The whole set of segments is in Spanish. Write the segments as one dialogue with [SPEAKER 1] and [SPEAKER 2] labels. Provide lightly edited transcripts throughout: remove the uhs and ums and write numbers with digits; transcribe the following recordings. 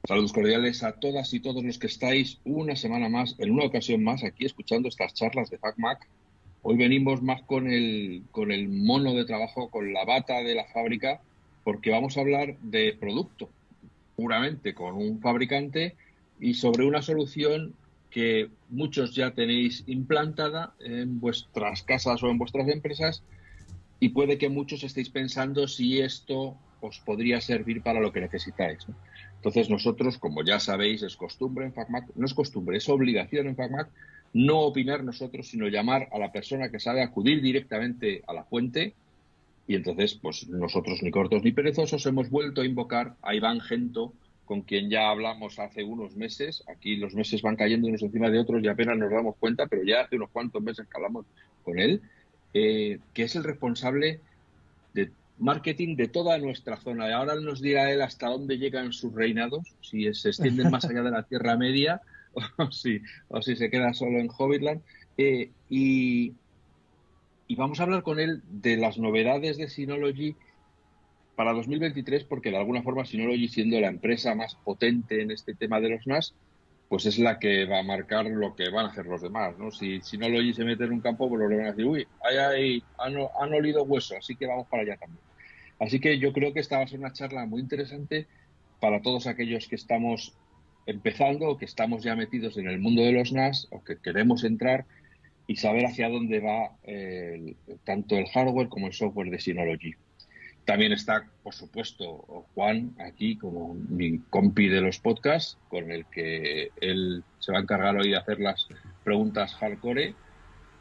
[SPEAKER 1] Saludos cordiales a todas y todos los que estáis una semana más, en una ocasión más, aquí escuchando estas charlas de FacMac. Hoy venimos más con el mono de trabajo, con la bata de la fábrica, porque vamos a hablar de producto, puramente con un fabricante y sobre una solución que muchos ya tenéis implantada en vuestras casas o en vuestras empresas y puede que muchos estéis pensando si esto os podría servir para lo que necesitáis, ¿no? Entonces nosotros, como ya sabéis, es costumbre en FacMac, no es costumbre, es obligación en FacMac no opinar nosotros, sino llamar a la persona que sabe, acudir directamente a la fuente. Y entonces, pues nosotros ni cortos ni perezosos hemos vuelto a invocar a Iván Gento, con quien ya hablamos hace unos meses. Aquí los meses van cayendo unos encima de otros y apenas nos damos cuenta, pero ya hace unos cuantos meses que hablamos con él, que es el responsable de marketing de toda nuestra zona. Y ahora nos dirá él hasta dónde llegan sus reinados, si se extienden más allá de la Tierra Media o si se queda solo en Hobbitland. Y vamos a hablar con él de las novedades de Synology para 2023, porque de alguna forma Synology, siendo la empresa más potente en este tema de los NAS, pues es la que va a marcar lo que van a hacer los demás, ¿no? Si Synology se mete en un campo, pues los demás van a decir, uy, han olido hueso, así que vamos para allá también. Así que yo creo que esta va a ser una charla muy interesante para todos aquellos que estamos empezando o que estamos ya metidos en el mundo de los NAS o que queremos entrar y saber hacia dónde va tanto el hardware como el software de Synology. También está, por supuesto, Juan aquí como mi compi de los podcasts, con el que él se va a encargar hoy de hacer las preguntas hardcore,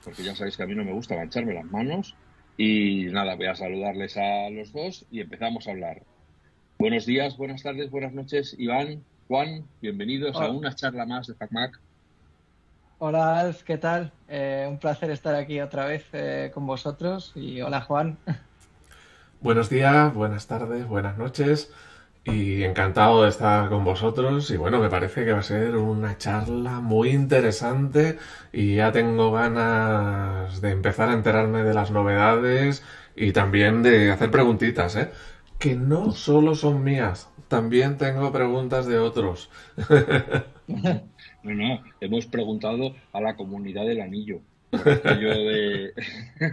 [SPEAKER 1] porque ya sabéis que a mí no me gusta mancharme las manos. Y nada, voy a saludarles a los dos y empezamos a hablar. Buenos días, buenas tardes, buenas noches, Iván, Juan, bienvenidos a
[SPEAKER 2] Ho-
[SPEAKER 1] una charla más de FacMac.
[SPEAKER 2] Hola Alf, ¿qué tal? Un placer estar aquí otra vez con vosotros y hola Juan.
[SPEAKER 3] Buenos días, buenas tardes, buenas noches y encantado de estar con vosotros y bueno, me parece que va a ser una charla muy interesante y ya tengo ganas de empezar a enterarme de las novedades y también de hacer preguntitas, ¿eh? Que no solo son mías, también tengo preguntas de otros.
[SPEAKER 1] No, no, hemos preguntado a la comunidad del anillo, por aquello de,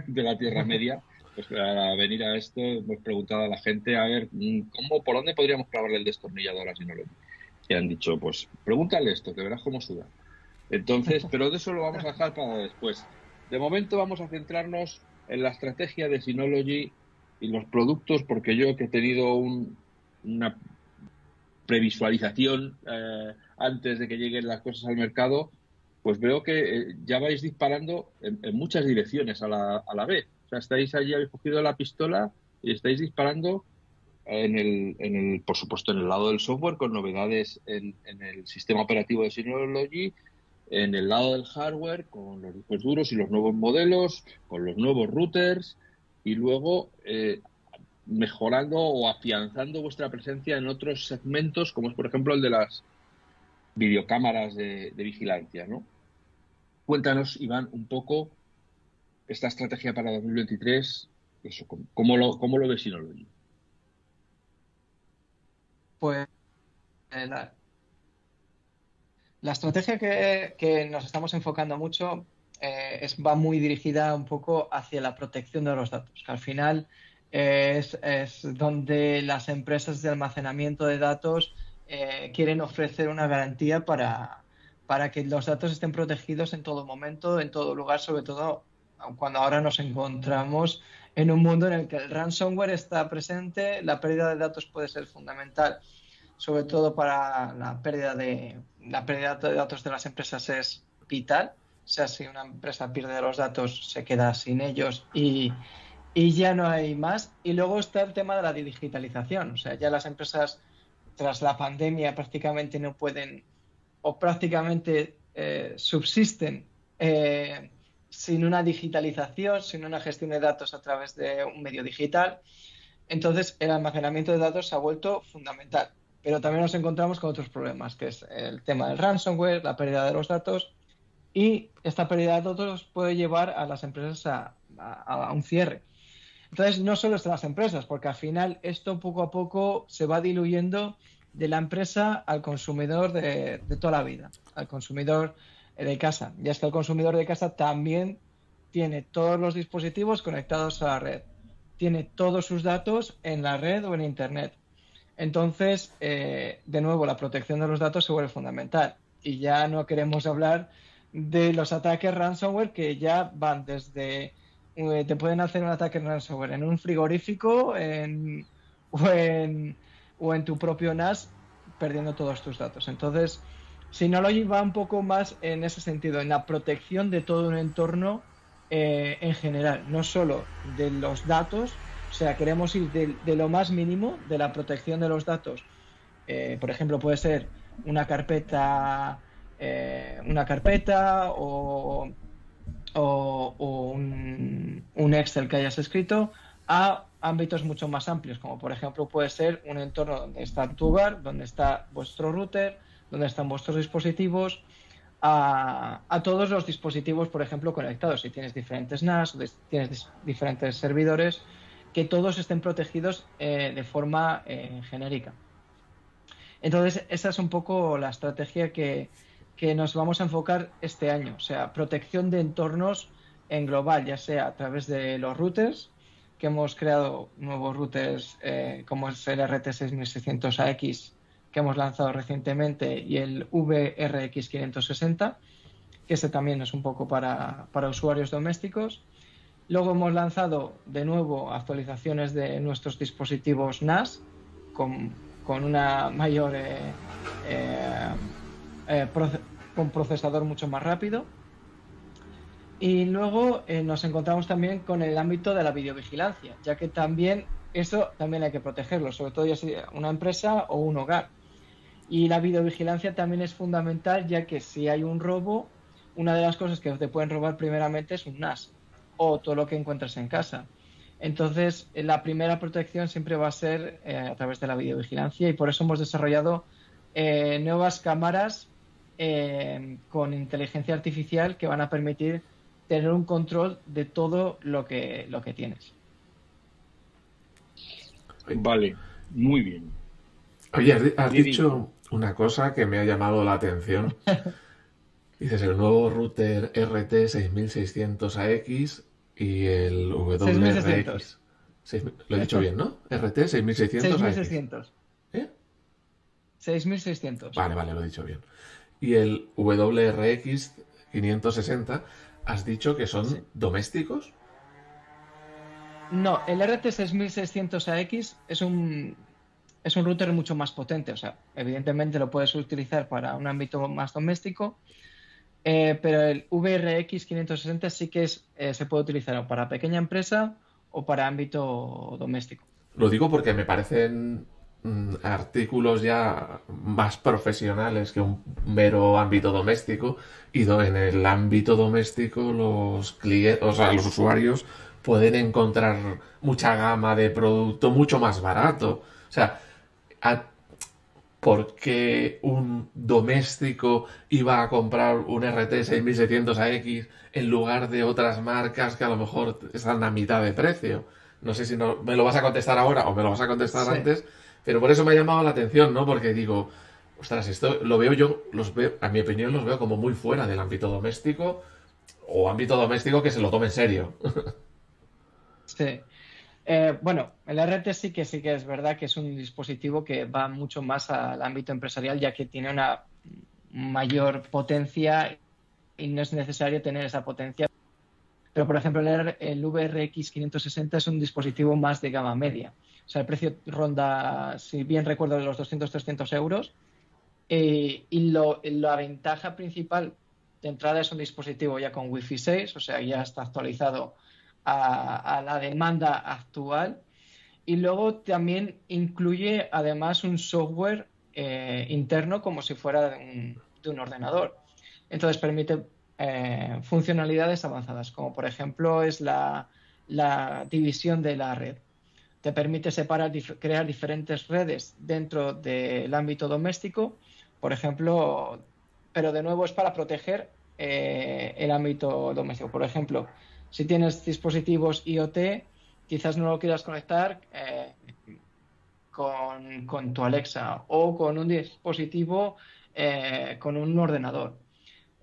[SPEAKER 1] de la Tierra Media, pues para venir a esto hemos preguntado a la gente a ver por dónde podríamos clavarle el destornillador a Synology. Y han dicho, pues pregúntale esto, que verás cómo suda. Entonces, pero de eso lo vamos a dejar para después. De momento vamos a centrarnos en la estrategia de Synology y los productos, porque yo que he tenido una previsualización antes de que lleguen las cosas al mercado, pues veo que ya vais disparando en muchas direcciones a la vez. O sea, estáis allí, habéis cogido la pistola y estáis disparando por supuesto, en el lado del software, con novedades en el sistema operativo de Synology, en el lado del hardware, con los discos duros y los nuevos modelos, con los nuevos routers, y luego mejorando o afianzando vuestra presencia en otros segmentos, como es, por ejemplo, el de las videocámaras de vigilancia, ¿no? Cuéntanos, Iván, un poco esta estrategia para 2023, eso, ¿cómo lo ves Synology?
[SPEAKER 2] Pues la estrategia que nos estamos enfocando mucho va muy dirigida un poco hacia la protección de los datos, que al final es donde las empresas de almacenamiento de datos quieren ofrecer una garantía para que los datos estén protegidos en todo momento, en todo lugar, sobre todo cuando ahora nos encontramos en un mundo en el que el ransomware está presente, la pérdida de datos puede ser fundamental, sobre todo para la pérdida de datos de las empresas es vital. O sea, si una empresa pierde los datos, se queda sin ellos y ya no hay más. Y luego está el tema de la digitalización. O sea, ya las empresas tras la pandemia prácticamente no pueden o prácticamente subsisten sin una digitalización, sin una gestión de datos a través de un medio digital. Entonces, el almacenamiento de datos se ha vuelto fundamental. Pero también nos encontramos con otros problemas, que es el tema del ransomware, la pérdida de los datos, y esta pérdida de datos puede llevar a las empresas a un cierre. Entonces, no solo es las empresas, porque al final esto poco a poco se va diluyendo de la empresa al consumidor de toda la vida, al consumidor de casa. Ya es que el consumidor de casa también tiene todos los dispositivos conectados a la red, tiene todos sus datos en la red o en Internet. Entonces, de nuevo, la protección de los datos se vuelve fundamental. Y ya no queremos hablar de los ataques ransomware que ya van desde... te pueden hacer un ataque ransomware en un frigorífico o en tu propio NAS, perdiendo todos tus datos. Entonces, Synology va un poco más en ese sentido, en la protección de todo un entorno en general, no solo de los datos. O sea, queremos ir de lo más mínimo, de la protección de los datos. Por ejemplo, puede ser una carpeta o un Excel que hayas escrito, a ámbitos mucho más amplios, como por ejemplo puede ser un entorno donde está tu hogar, donde está vuestro router, donde están vuestros dispositivos, a todos los dispositivos, por ejemplo, conectados. Si tienes diferentes NAS, tienes diferentes servidores, que todos estén protegidos de forma genérica. Entonces, esa es un poco la estrategia que nos vamos a enfocar este año. O sea, protección de entornos en global, ya sea a través de los routers, que hemos creado nuevos routers como es el RT6600AX, que hemos lanzado recientemente, y el VRX560, que ese también es un poco para usuarios domésticos. Luego hemos lanzado de nuevo actualizaciones de nuestros dispositivos NAS con una mayor con procesador mucho más rápido. Y luego nos encontramos también con el ámbito de la videovigilancia, ya que también eso también hay que protegerlo, sobre todo ya sea una empresa o un hogar. Y la videovigilancia también es fundamental, ya que si hay un robo, una de las cosas que te pueden robar primeramente es un NAS o todo lo que encuentras en casa. Entonces, la primera protección siempre va a ser a través de la videovigilancia, y por eso hemos desarrollado nuevas cámaras con inteligencia artificial que van a permitir tener un control de todo lo que tienes.
[SPEAKER 1] Vale, muy bien.
[SPEAKER 3] Oye, has dicho una cosa que me ha llamado la atención. Dices el nuevo router RT6600AX y el WRX. Lo he dicho bien, ¿no? RT6600AX.
[SPEAKER 2] 6600.
[SPEAKER 3] ¿Eh?
[SPEAKER 2] 6600.
[SPEAKER 3] Vale, lo he dicho bien. Y el WRX560, ¿has dicho que son domésticos?
[SPEAKER 2] No, el RT6600AX es un router mucho más potente. O sea, evidentemente lo puedes utilizar para un ámbito más doméstico, pero el VRX560 sí que se puede utilizar para pequeña empresa o para ámbito doméstico.
[SPEAKER 3] Lo digo porque me parecen artículos ya más profesionales que un mero ámbito doméstico, y en el ámbito doméstico los clientes, o sea, los usuarios pueden encontrar mucha gama de producto mucho más barato. O sea, ¿por qué un doméstico iba a comprar un RT6600AX en lugar de otras marcas que a lo mejor están a mitad de precio? No sé si me lo vas a contestar ahora o me lo vas a contestar antes, pero por eso me ha llamado la atención, ¿no? Porque digo, ostras, esto lo veo yo, a mi opinión los veo como muy fuera del ámbito doméstico, o ámbito doméstico que se lo tome en serio.
[SPEAKER 2] Sí. Bueno, el RT sí que es verdad que es un dispositivo que va mucho más al ámbito empresarial, ya que tiene una mayor potencia y no es necesario tener esa potencia. Pero, por ejemplo, el VRX560 es un dispositivo más de gama media. O sea, el precio ronda, si bien recuerdo, de los 200-300 euros. Y la ventaja principal de entrada es un dispositivo ya con Wi-Fi 6, o sea, ya está actualizado a la demanda actual. Y luego también incluye además un software interno como si fuera de un ordenador. Entonces permite funcionalidades avanzadas, como por ejemplo es la división de la red. Te permite crear diferentes redes dentro del ámbito doméstico, por ejemplo, pero de nuevo es para proteger el ámbito doméstico. Por ejemplo, si tienes dispositivos IoT, quizás no lo quieras conectar con tu Alexa o con un dispositivo, con un ordenador.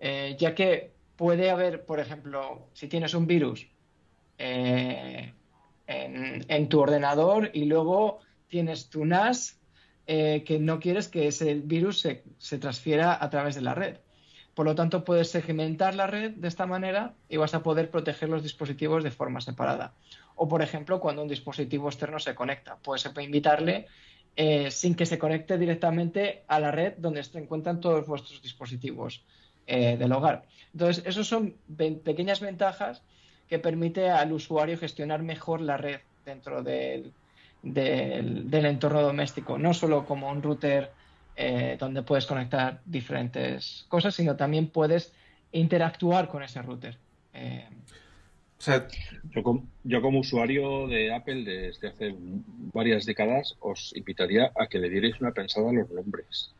[SPEAKER 2] Ya que puede haber, por ejemplo, si tienes un virus eh, en tu ordenador y luego tienes tu NAS, que no quieres que ese virus se transfiera a través de la red. Por lo tanto, puedes segmentar la red de esta manera y vas a poder proteger los dispositivos de forma separada. O, por ejemplo, cuando un dispositivo externo se conecta, puedes invitarle sin que se conecte directamente a la red donde se encuentran todos vuestros dispositivos del hogar. Entonces, esos son pequeñas ventajas que permite al usuario gestionar mejor la red dentro del entorno doméstico, no solo como un router donde puedes conectar diferentes cosas, sino también puedes interactuar con ese router.
[SPEAKER 3] O sea,
[SPEAKER 1] Yo como usuario de Apple desde hace varias décadas os invitaría a que le dierais una pensada a los nombres.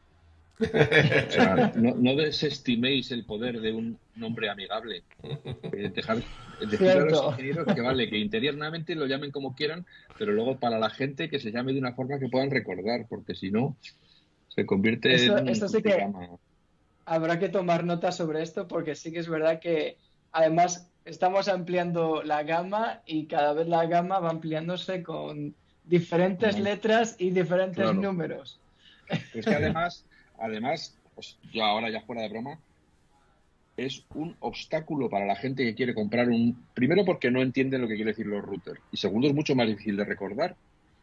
[SPEAKER 1] O sea, no desestiméis el poder de un nombre amigable. Decirle a los ingenieros que vale, que internamente lo llamen como quieran, pero luego para la gente que se llame de una forma que puedan recordar, porque si no se convierte en
[SPEAKER 2] Esto sí que habrá que tomar nota sobre esto, porque sí que es verdad que además estamos ampliando la gama y cada vez la gama va ampliándose con diferentes letras y diferentes números.
[SPEAKER 1] Es que además, pues yo ahora ya fuera de broma, es un obstáculo para la gente que quiere comprar primero porque no entienden lo que quiere decir los routers, y segundo es mucho más difícil de recordar.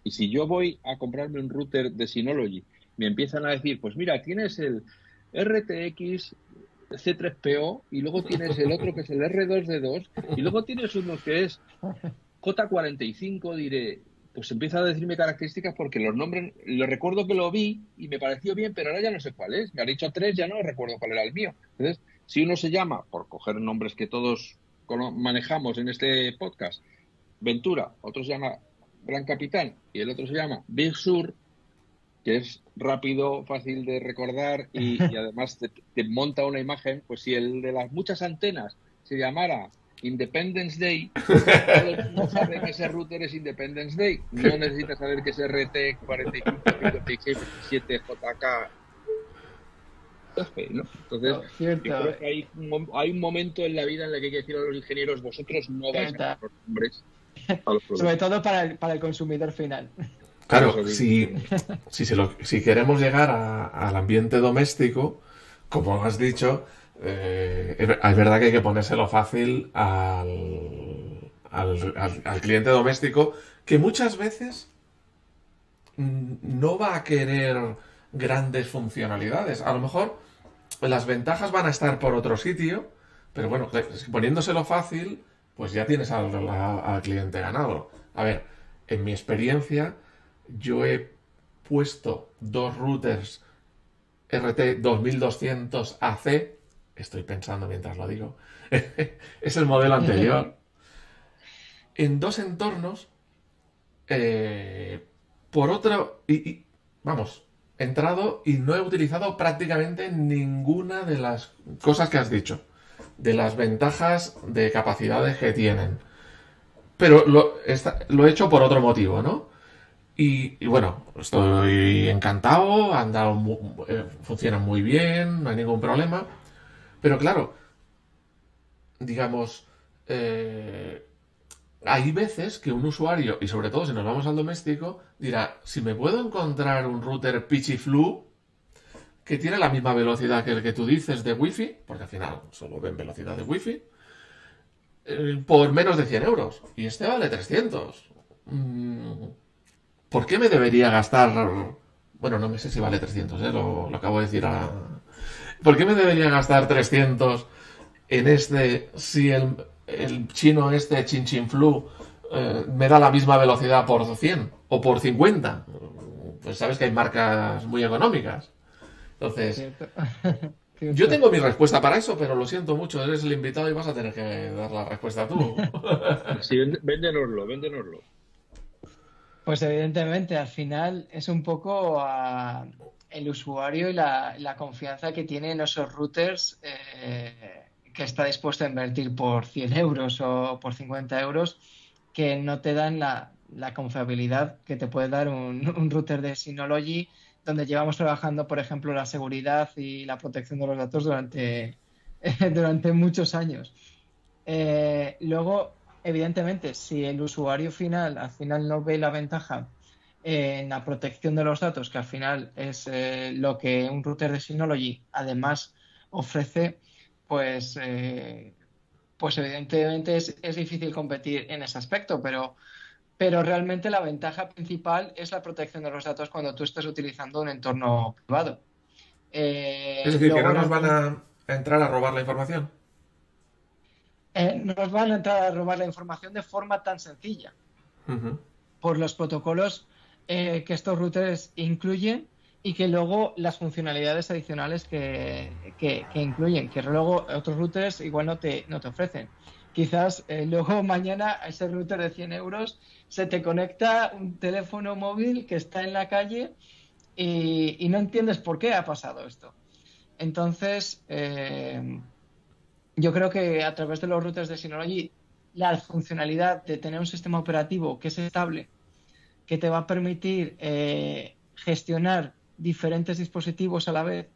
[SPEAKER 1] Y si yo voy a comprarme un router de Synology, me empiezan a decir, pues mira, tienes el RTX C3PO y luego tienes el otro que es el R2D2 y luego tienes uno que es J45, diré, pues empieza a decirme características porque los nombres, lo recuerdo que lo vi y me pareció bien, pero ahora ya no sé cuál es. Me ha dicho 3, ya no recuerdo cuál era el mío. Entonces, si uno se llama, por coger nombres que todos manejamos en este podcast, Ventura, otro se llama Gran Capitán y el otro se llama Big Sur, que es rápido, fácil de recordar y además te monta una imagen, pues si el de las muchas antenas se llamara Independence Day, todo el mundo sabe que ese router es Independence Day. No necesitas saber que es RT 4557JK. ¿No? Entonces, yo creo que hay un momento en la vida en el que hay que decir a los ingenieros, vosotros no vais a poner los nombres a los productos.
[SPEAKER 2] Sobre todo para el consumidor final.
[SPEAKER 3] Claro, si queremos llegar al ambiente doméstico, como has dicho, es verdad que hay que ponérselo fácil al cliente doméstico, que muchas veces no va a querer grandes funcionalidades. A lo mejor las ventajas van a estar por otro sitio, pero bueno, poniéndoselo fácil, pues ya tienes al cliente ganado. A ver, en mi experiencia, yo he puesto 2 routers RT 2200 AC, estoy pensando mientras lo digo, es el modelo anterior, en 2 entornos, por otro, vamos, he entrado y no he utilizado prácticamente ninguna de las cosas que has dicho, de las ventajas de capacidades que tienen, pero lo he hecho por otro motivo, ¿no? Y bueno, estoy encantado, funcionan muy bien, no hay ningún problema. Pero claro, digamos, hay veces que un usuario, y sobre todo si nos vamos al doméstico, dirá, si me puedo encontrar un router Pichiflu que tiene la misma velocidad que el que tú dices de Wi-Fi, porque al final solo ven velocidad de Wi-Fi, por menos de 100 euros. Y este vale 300. ¿Por qué me debería gastar? Bueno, no me sé si vale 300, lo acabo de decir ahora. ¿Por qué me debería gastar 300 en este si el chino Chin Chin Flu me da la misma velocidad por 100 o por 50? Pues sabes que hay marcas muy económicas. Entonces, yo tengo mi respuesta para eso, pero lo siento mucho, eres el invitado y vas a tener que dar la respuesta tú.
[SPEAKER 1] Sí, véndenoslo.
[SPEAKER 2] Pues evidentemente, al final es un poco el usuario y la confianza que tiene en esos routers que está dispuesto a invertir por 100 euros o por 50 euros, que no te dan la confiabilidad que te puede dar un router de Synology, donde llevamos trabajando, por ejemplo, la seguridad y la protección de los datos durante muchos años. Luego, evidentemente, si el usuario final al final no ve la ventaja en la protección de los datos, que al final es lo que un router de Synology además ofrece, pues evidentemente es difícil competir en ese aspecto, pero realmente la ventaja principal es la protección de los datos cuando tú estés utilizando un entorno privado.
[SPEAKER 3] Es decir, que no
[SPEAKER 2] Luego
[SPEAKER 3] nos van a entrar a robar la información.
[SPEAKER 2] nos van a entrar a robar la información de forma tan sencilla
[SPEAKER 3] Ujú.
[SPEAKER 2] por los protocolos que estos routers incluyen y que luego las funcionalidades adicionales que incluyen, que luego otros routers igual no te ofrecen. Quizás luego mañana a ese router de 100 euros se te conecta un teléfono móvil que está en la calle y no entiendes por qué ha pasado esto. Entonces, yo creo que a través de los routers de Synology, la funcionalidad de tener un sistema operativo que es estable, que te va a permitir gestionar diferentes dispositivos a la vez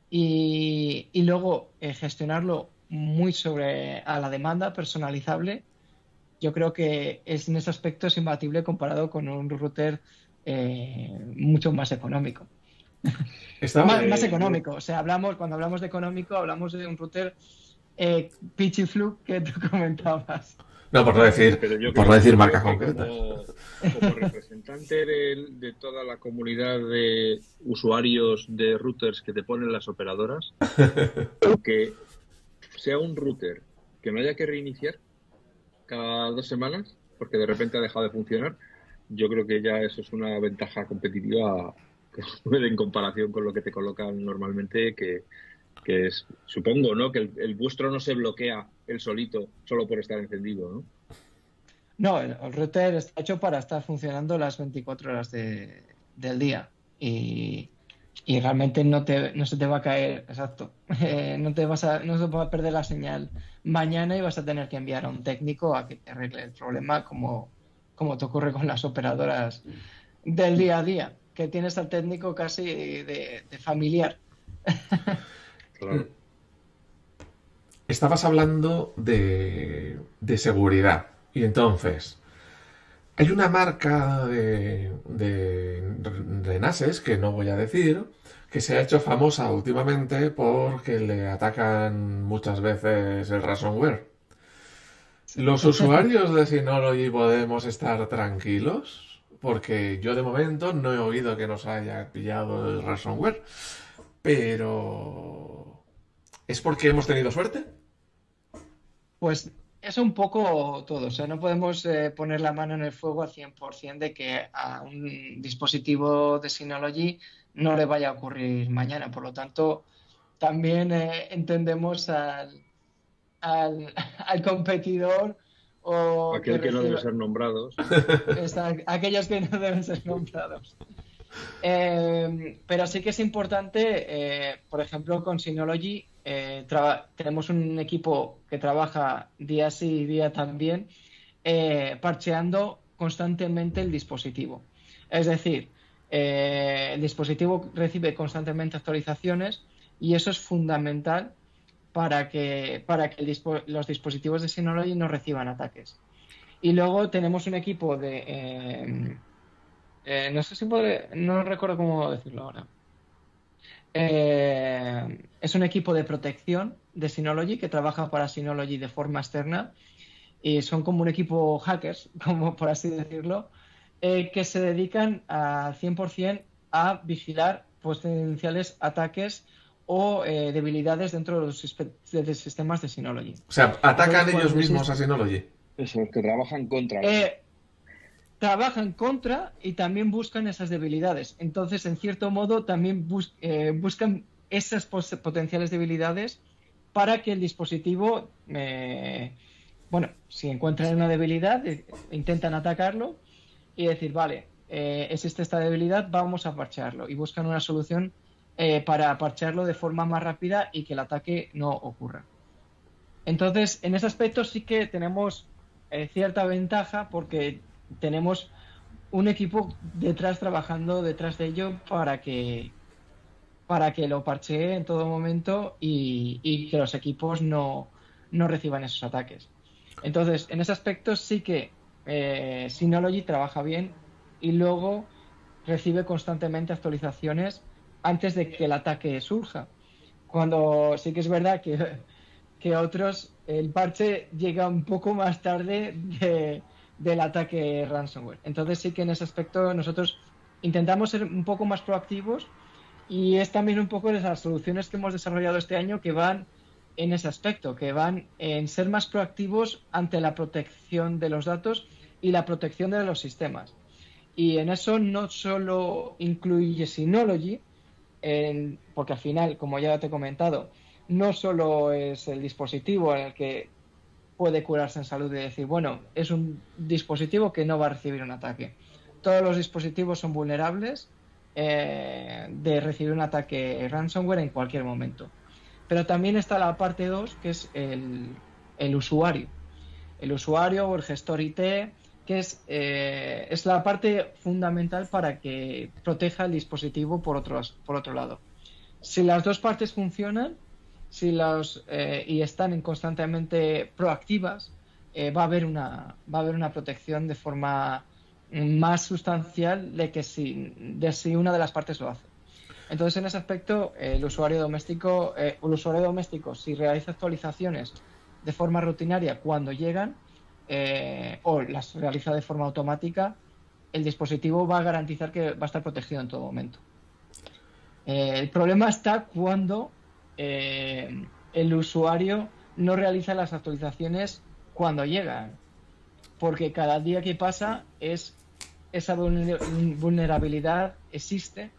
[SPEAKER 2] y luego gestionarlo muy a la demanda, personalizable, yo creo que en ese aspecto es imbatible comparado con un router mucho más económico. Más económico, o sea, cuando hablamos de económico, hablamos de un router Pichiflu que tú comentabas.
[SPEAKER 3] No, por no decir marca concreta.
[SPEAKER 1] Como representante de toda la comunidad de usuarios de routers que te ponen las operadoras, aunque sea un router que no haya que reiniciar cada 2 semanas, porque de repente ha dejado de funcionar, yo creo que ya eso es una ventaja competitiva en comparación con lo que te colocan normalmente, que es, supongo, ¿no? Que el vuestro no se bloquea él solito solo por estar encendido, ¿no?
[SPEAKER 2] No, el router está hecho para estar funcionando las 24 horas del día y realmente no se te va a caer, exacto, no se va a perder la señal mañana y vas a tener que enviar a un técnico a que te arregle el problema como te ocurre con las operadoras del día a día, que tienes al técnico casi de familiar.
[SPEAKER 1] Claro.
[SPEAKER 3] Estabas hablando de seguridad. Y entonces, hay una marca de NASes, que no voy a decir, que se ha hecho famosa últimamente porque le atacan muchas veces el ransomware. ¿Los usuarios de Synology podemos estar tranquilos? Porque yo de momento no he oído que nos haya pillado el ransomware. Pero ¿es porque hemos tenido suerte?
[SPEAKER 2] Pues es un poco todo, o sea, no podemos poner la mano en el fuego al 100% de que a un dispositivo de Synology no le vaya a ocurrir mañana. Por lo tanto, también entendemos al competidor o
[SPEAKER 1] aquel que no debe ser nombrados.
[SPEAKER 2] Aquellos que no deben ser nombrados. Pero sí que es importante, por ejemplo, con Synology tenemos un equipo que trabaja día sí y día también, parcheando constantemente el dispositivo. Es decir, el dispositivo recibe constantemente actualizaciones y eso es fundamental para que los dispositivos de Synology no reciban ataques. Y luego tenemos un equipo de... no sé si no recuerdo cómo decirlo ahora. Es un equipo de protección de Synology que trabaja para Synology de forma externa y son como un equipo hackers, como por así decirlo, que se dedican al 100% a vigilar potenciales ataques o debilidades dentro de los sistemas de Synology.
[SPEAKER 3] O sea, atacan ellos mismos a Synology.
[SPEAKER 1] Eso, que trabajan contra.
[SPEAKER 2] Trabajan contra y también buscan esas debilidades. Entonces, en cierto modo, también buscan esas potenciales debilidades para que el dispositivo, si encuentran una debilidad, intentan atacarlo y decir, vale, existe esta debilidad, vamos a parchearlo. Y buscan una solución para parchearlo de forma más rápida y que el ataque no ocurra. Entonces, en ese aspecto sí que tenemos cierta ventaja porque tenemos un equipo trabajando detrás de ello para que lo parchee en todo momento y que los equipos no reciban esos ataques. Entonces, en ese aspecto sí que Synology trabaja bien y luego recibe constantemente actualizaciones antes de que el ataque surja. Cuando sí que es verdad que otros, el parche llega un poco más tarde del ataque ransomware. Entonces sí que en ese aspecto nosotros intentamos ser un poco más proactivos y es también un poco de las soluciones que hemos desarrollado este año que van en ese aspecto, que van en ser más proactivos ante la protección de los datos y la protección de los sistemas. Y en eso no solo incluye Synology, porque al final, como ya te he comentado, no solo es el dispositivo en el que puede curarse en salud y decir, bueno, es un dispositivo que no va a recibir un ataque. Todos los dispositivos son vulnerables de recibir un ataque ransomware en cualquier momento. Pero también está la parte 2, que es el usuario. El usuario o el gestor IT, que es la parte fundamental para que proteja el dispositivo por otro lado. Si las dos partes funcionan, y están constantemente proactivas, va a haber una protección de forma más sustancial de si una de las partes lo hace. Entonces, en ese aspecto, el usuario doméstico, si realiza actualizaciones de forma rutinaria cuando llegan, o las realiza de forma automática, el dispositivo va a garantizar que va a estar protegido en todo momento. El problema está cuando el usuario no realiza las actualizaciones cuando llegan, porque cada día que pasa esa vulnerabilidad existe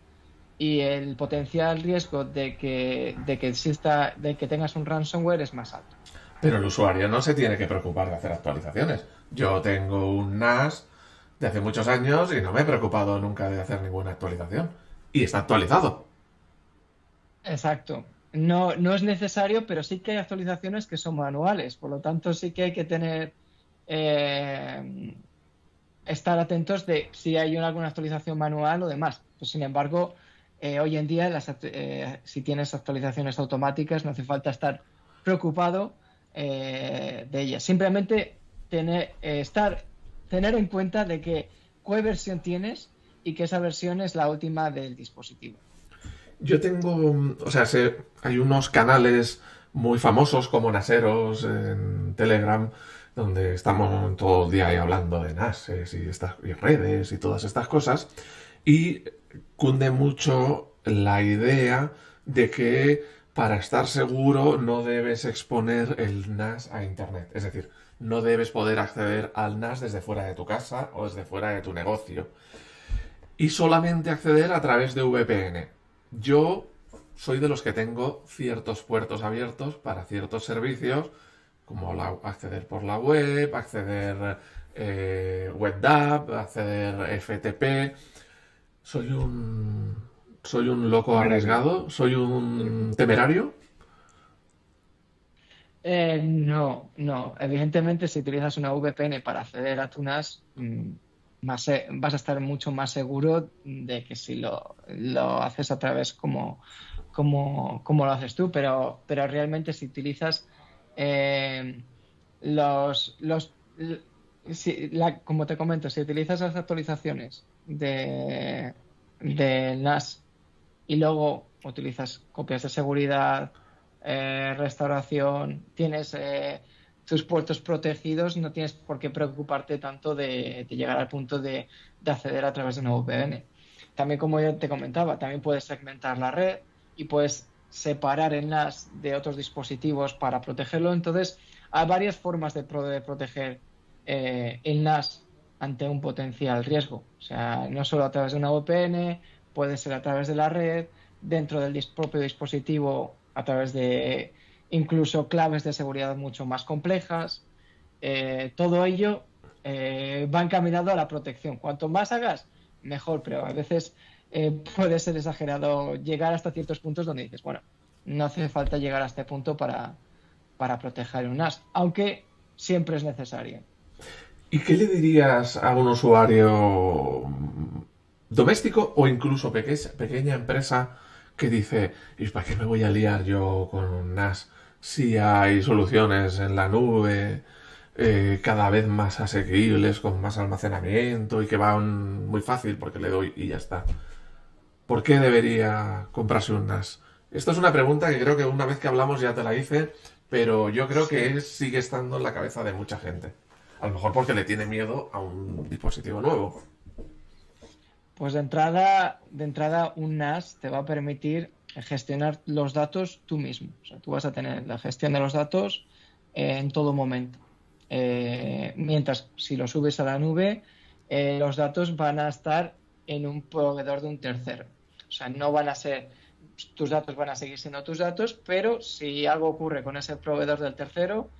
[SPEAKER 2] y el potencial riesgo de que tengas un ransomware es más alto.
[SPEAKER 3] Pero el usuario no se tiene que preocupar de hacer actualizaciones. Yo tengo un NAS de hace muchos años y no me he preocupado nunca de hacer ninguna actualización. Y está actualizado.
[SPEAKER 2] Exacto. No es necesario, pero sí que hay actualizaciones que son manuales. Por lo tanto, sí que hay que tener estar atentos de si hay alguna actualización manual o demás. Pues, sin embargo, hoy en día si tienes actualizaciones automáticas no hace falta estar preocupado de ellas. Simplemente tener en cuenta de qué versión tienes y que esa versión es la última del dispositivo.
[SPEAKER 3] Yo tengo, hay unos canales muy famosos como Naseros en Telegram, donde estamos todo el día ahí hablando de NASes y redes y todas estas cosas, y cunde mucho la idea de que para estar seguro no debes exponer el NAS a Internet. Es decir, no debes poder acceder al NAS desde fuera de tu casa o desde fuera de tu negocio. Y solamente acceder a través de VPN. Yo soy de los que tengo ciertos puertos abiertos para ciertos servicios, como acceder por la web, acceder WebDAV, acceder FTP. Soy un loco arriesgado, soy un temerario.
[SPEAKER 2] No. Evidentemente, si utilizas una VPN para acceder a tu NAS, vas a estar mucho más seguro de que si lo haces a través como lo haces tú, pero realmente si utilizas como te comento, si utilizas las actualizaciones de NAS y luego utilizas copias de seguridad, restauración, tienes tus puertos protegidos, no tienes por qué preocuparte tanto de llegar al punto de acceder a través de una VPN. También, como ya te comentaba, también puedes segmentar la red y puedes separar el NAS de otros dispositivos para protegerlo. Entonces, hay varias formas de proteger el NAS ante un potencial riesgo. O sea, no solo a través de una VPN, puede ser a través de la red, dentro del propio dispositivo, a través de incluso claves de seguridad mucho más complejas. Todo ello va encaminado a la protección. Cuanto más hagas, mejor, pero a veces puede ser exagerado llegar hasta ciertos puntos donde dices, bueno, no hace falta llegar a este punto para proteger un NAS, aunque siempre es necesario.
[SPEAKER 3] ¿Y qué le dirías a un usuario doméstico o incluso pequeña empresa que dice, ¿y para qué me voy a liar yo con un NAS si hay soluciones en la nube cada vez más asequibles, con más almacenamiento y que van muy fácil porque le doy y ya está? ¿Por qué debería comprarse un NAS? Esto es una pregunta que creo que una vez que hablamos ya te la hice, pero yo creo
[SPEAKER 2] Sí.
[SPEAKER 3] que sigue estando en la cabeza de mucha gente. A lo mejor porque le tiene miedo a un dispositivo nuevo.
[SPEAKER 2] Pues de entrada un NAS te va a permitir gestionar los datos tú mismo. O sea, tú vas a tener la gestión de los datos en todo momento. Mientras si lo subes a la nube, los datos van a estar en un proveedor de un tercero. O sea, no van a ser, tus datos van a seguir siendo tus datos, pero si algo ocurre con ese proveedor del tercero,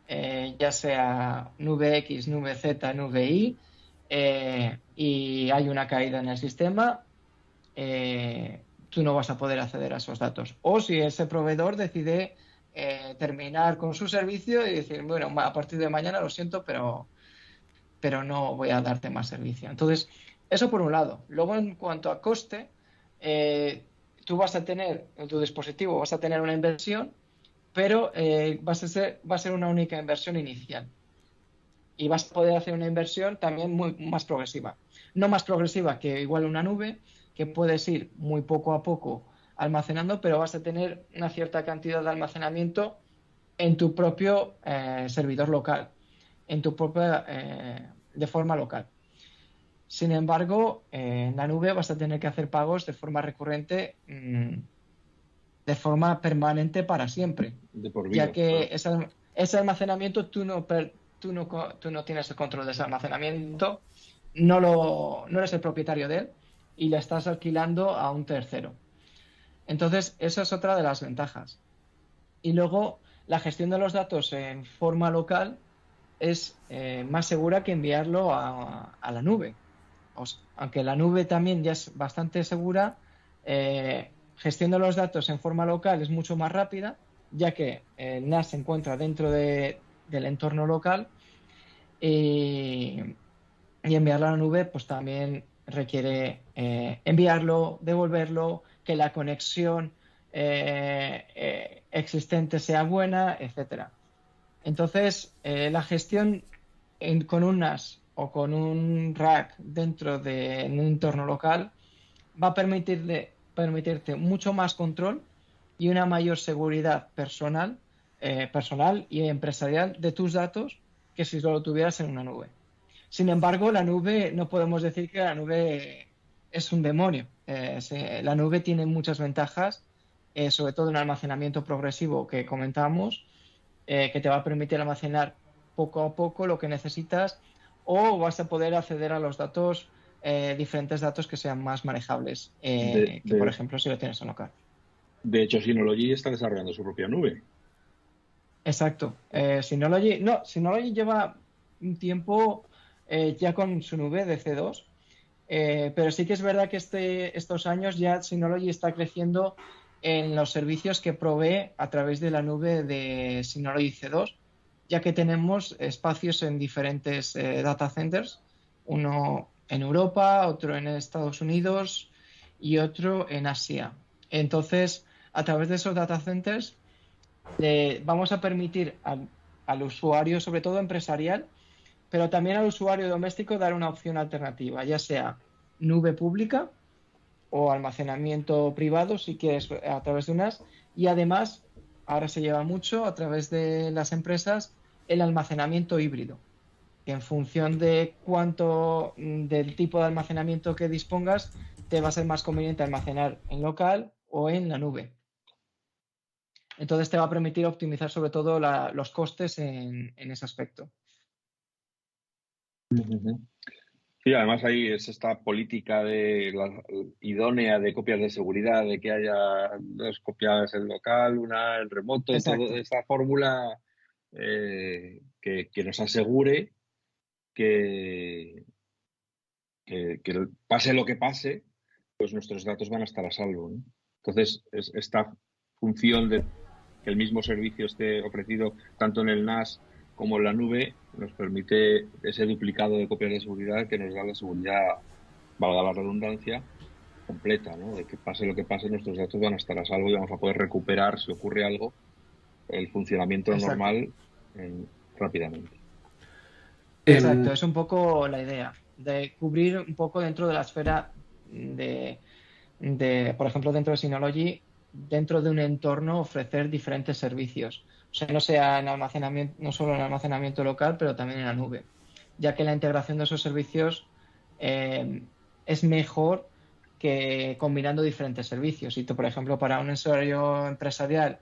[SPEAKER 2] ya sea nube X, nube Z, nube Y, y hay una caída en el sistema, tú no vas a poder acceder a esos datos. O si ese proveedor decide terminar con su servicio y decir, bueno, a partir de mañana lo siento, pero no voy a darte más servicio. Entonces, eso por un lado. Luego, en cuanto a coste, tú vas a tener, en tu dispositivo vas a tener una inversión, pero va a ser una única inversión inicial. Y vas a poder hacer una inversión también más progresiva. No más progresiva que igual una nube, que puedes ir muy poco a poco almacenando, pero vas a tener una cierta cantidad de almacenamiento en tu propio servidor local, en tu propia, de forma local. Sin embargo, en la nube vas a tener que hacer pagos de forma recurrente, de forma permanente para siempre,
[SPEAKER 1] De por
[SPEAKER 2] ya
[SPEAKER 1] vida,
[SPEAKER 2] que
[SPEAKER 1] claro.
[SPEAKER 2] ese almacenamiento tú no tienes el control de ese almacenamiento, no eres el propietario de él y le estás alquilando a un tercero. Entonces, eso es otra de las ventajas. Y luego, la gestión de los datos en forma local es más segura que enviarlo a la nube. Aunque la nube también ya es bastante segura, gestión de los datos en forma local es mucho más rápida, ya que el NAS se encuentra dentro del entorno local, y, y enviarlo a la nube pues también requiere enviarlo, devolverlo, que la conexión existente sea buena, etcétera. Entonces, la gestión con un NAS o con un rack dentro de un entorno local va a permitirte mucho más control y una mayor seguridad personal y empresarial de tus datos que si solo tuvieras en una nube. Sin embargo, la nube, no podemos decir que la nube es un demonio. La nube tiene muchas ventajas, sobre todo en almacenamiento progresivo que comentamos, que te va a permitir almacenar poco a poco lo que necesitas, o vas a poder acceder a los datos, diferentes datos que sean más manejables,
[SPEAKER 1] De,
[SPEAKER 2] que por
[SPEAKER 1] de,
[SPEAKER 2] ejemplo si lo tienes en local.
[SPEAKER 1] de hecho, Synology está desarrollando su propia nube.
[SPEAKER 2] Exacto. Synology lleva un tiempo ya con su nube de C2, pero sí que es verdad que estos años ya Synology está creciendo en los servicios que provee a través de la nube de Synology C2, ya que tenemos espacios en diferentes data centers, uno en Europa, otro en Estados Unidos y otro en Asia. Entonces, a través de esos data centers, vamos a permitir al usuario, sobre todo empresarial, pero también al usuario doméstico, dar una opción alternativa, ya sea nube pública o almacenamiento privado, si quieres, a través de unas. Y además, ahora se lleva mucho a través de las empresas el almacenamiento híbrido, que en función de del tipo de almacenamiento que dispongas, te va a ser más conveniente almacenar en local o en la nube. Entonces te va a permitir optimizar sobre todo los costes en ese aspecto.
[SPEAKER 1] Uh-huh. Sí, además ahí es esta política de idónea de copias de seguridad, de que haya dos copias en local, una en remoto, toda
[SPEAKER 2] Exacto.
[SPEAKER 1] esta fórmula que nos asegure que, que pase lo que pase, pues nuestros datos van a estar a salvo, ¿no? Entonces, esta función de que el mismo servicio esté ofrecido tanto en el NAS como la nube nos permite ese duplicado de copias de seguridad que nos da la seguridad, valga la redundancia, completa, ¿no? De que pase lo que pase, nuestros datos van a estar a salvo y vamos a poder recuperar, si ocurre algo, el funcionamiento normal rápidamente.
[SPEAKER 2] Exacto, es un poco la idea de cubrir un poco dentro de la esfera de por ejemplo, dentro de Synology, dentro de un entorno ofrecer diferentes servicios. O sea, no sea en almacenamiento, no solo en almacenamiento local, pero también en la nube, ya que la integración de esos servicios es mejor que combinando diferentes servicios. Y tú, por ejemplo, para un usuario empresarial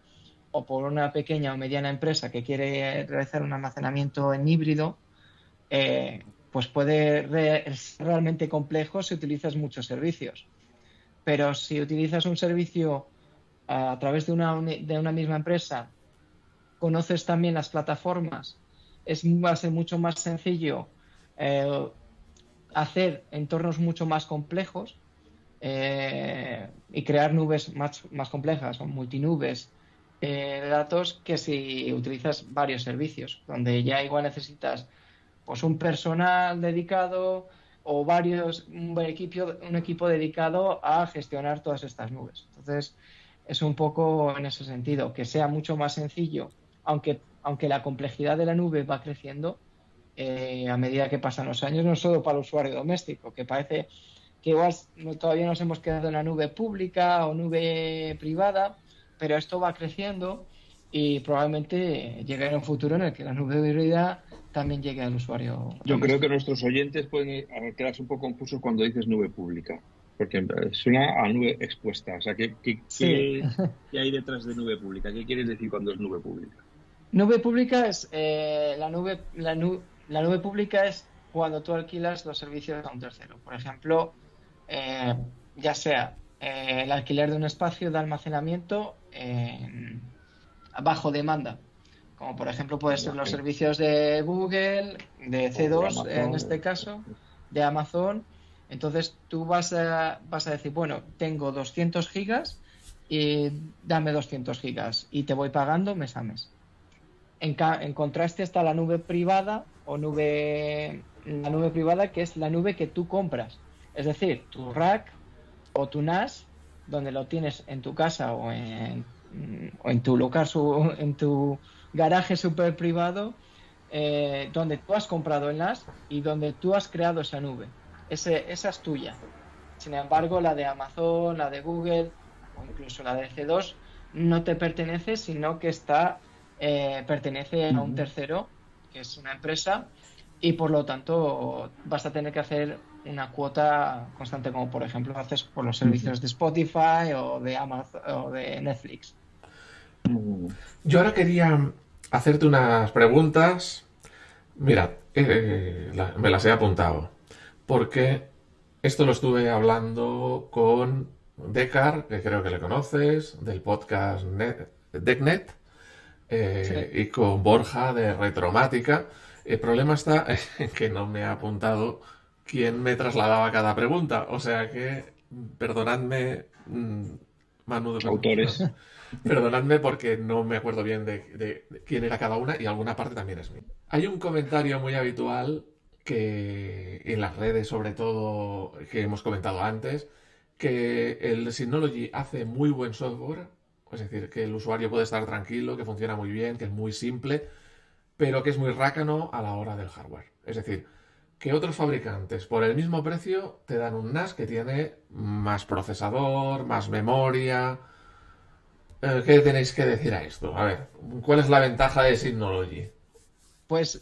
[SPEAKER 2] o por una pequeña o mediana empresa que quiere realizar un almacenamiento en híbrido, pues puede ser realmente complejo si utilizas muchos servicios. Pero si utilizas un servicio a través de una misma empresa, conoces también las plataformas, va a ser mucho más sencillo hacer entornos mucho más complejos y crear nubes más complejas o multinubes de datos que si utilizas varios servicios, donde ya igual necesitas pues un personal dedicado o un equipo dedicado a gestionar todas estas nubes. Entonces, es un poco en ese sentido, que sea mucho más sencillo, aunque la complejidad de la nube va creciendo a medida que pasan los años, no solo para el usuario doméstico, que parece que igual todavía nos hemos quedado en la nube pública o nube privada, pero esto va creciendo y probablemente llegue en un futuro en el que la nube híbrida también llegue al usuario.
[SPEAKER 1] Yo creo que nuestros oyentes pueden quedarse un poco confusos cuando dices nube pública, porque suena a nube expuesta. O sea, ¿qué hay detrás de nube pública? ¿Qué quieres decir cuando es nube pública?
[SPEAKER 2] Nube pública es la nube pública es cuando tú alquilas los servicios a un tercero. Por ejemplo, ya sea el alquiler de un espacio de almacenamiento bajo demanda, como por ejemplo puede ser los servicios de Google, de C2 en este caso, de Amazon. Entonces tú vas a decir, bueno, tengo 200 gigas y dame 200 gigas y te voy pagando mes a mes. En contraste está la nube privada la nube privada, que es la nube que tú compras, es decir, tu rack o tu NAS, donde lo tienes en tu casa o en tu local, en tu garaje súper privado, donde tú has comprado el NAS y donde tú has creado esa nube. Esa es tuya. Sin embargo, la de Amazon, la de Google o incluso la de C2 no te pertenece, sino que pertenece a un tercero, que es una empresa, y por lo tanto vas a tener que hacer una cuota constante, como por ejemplo haces por los servicios de Spotify o de Amazon o de Netflix.
[SPEAKER 3] Yo ahora quería hacerte unas preguntas. Mira, me las he apuntado, porque esto lo estuve hablando con Dekar, que creo que le conoces, del podcast DECnet, sí, y con Borja de Retromática. El problema está en que no me ha apuntado quién me trasladaba cada pregunta. O sea que, perdonadme, Manu de
[SPEAKER 1] autores.
[SPEAKER 3] Perdonadme porque no me acuerdo bien de quién era cada una y alguna parte también es mía. Hay un comentario muy habitual que en las redes, sobre todo, que hemos comentado antes, que el Synology hace muy buen software, es decir, que el usuario puede estar tranquilo, que funciona muy bien, que es muy simple, pero que es muy rácano a la hora del hardware. Es decir, que otros fabricantes por el mismo precio te dan un NAS que tiene más procesador, más memoria. ¿Qué tenéis que decir a esto? A ver, ¿cuál es la ventaja de Synology?
[SPEAKER 2] Pues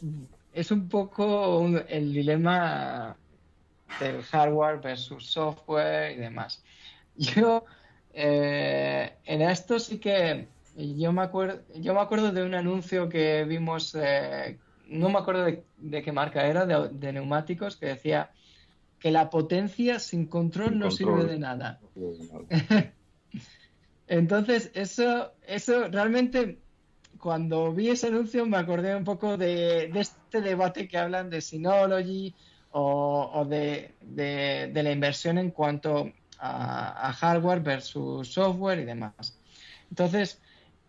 [SPEAKER 2] es un poco el dilema del hardware versus software y demás. Yo en esto sí que yo me acuerdo de un anuncio que vimos, no me acuerdo de qué marca era, de neumáticos, que decía que la potencia sin control no sirve de nada. Entonces, eso realmente, cuando vi ese anuncio me acordé un poco de este debate que hablan de Synology o de la inversión en cuanto a hardware versus software y demás. Entonces,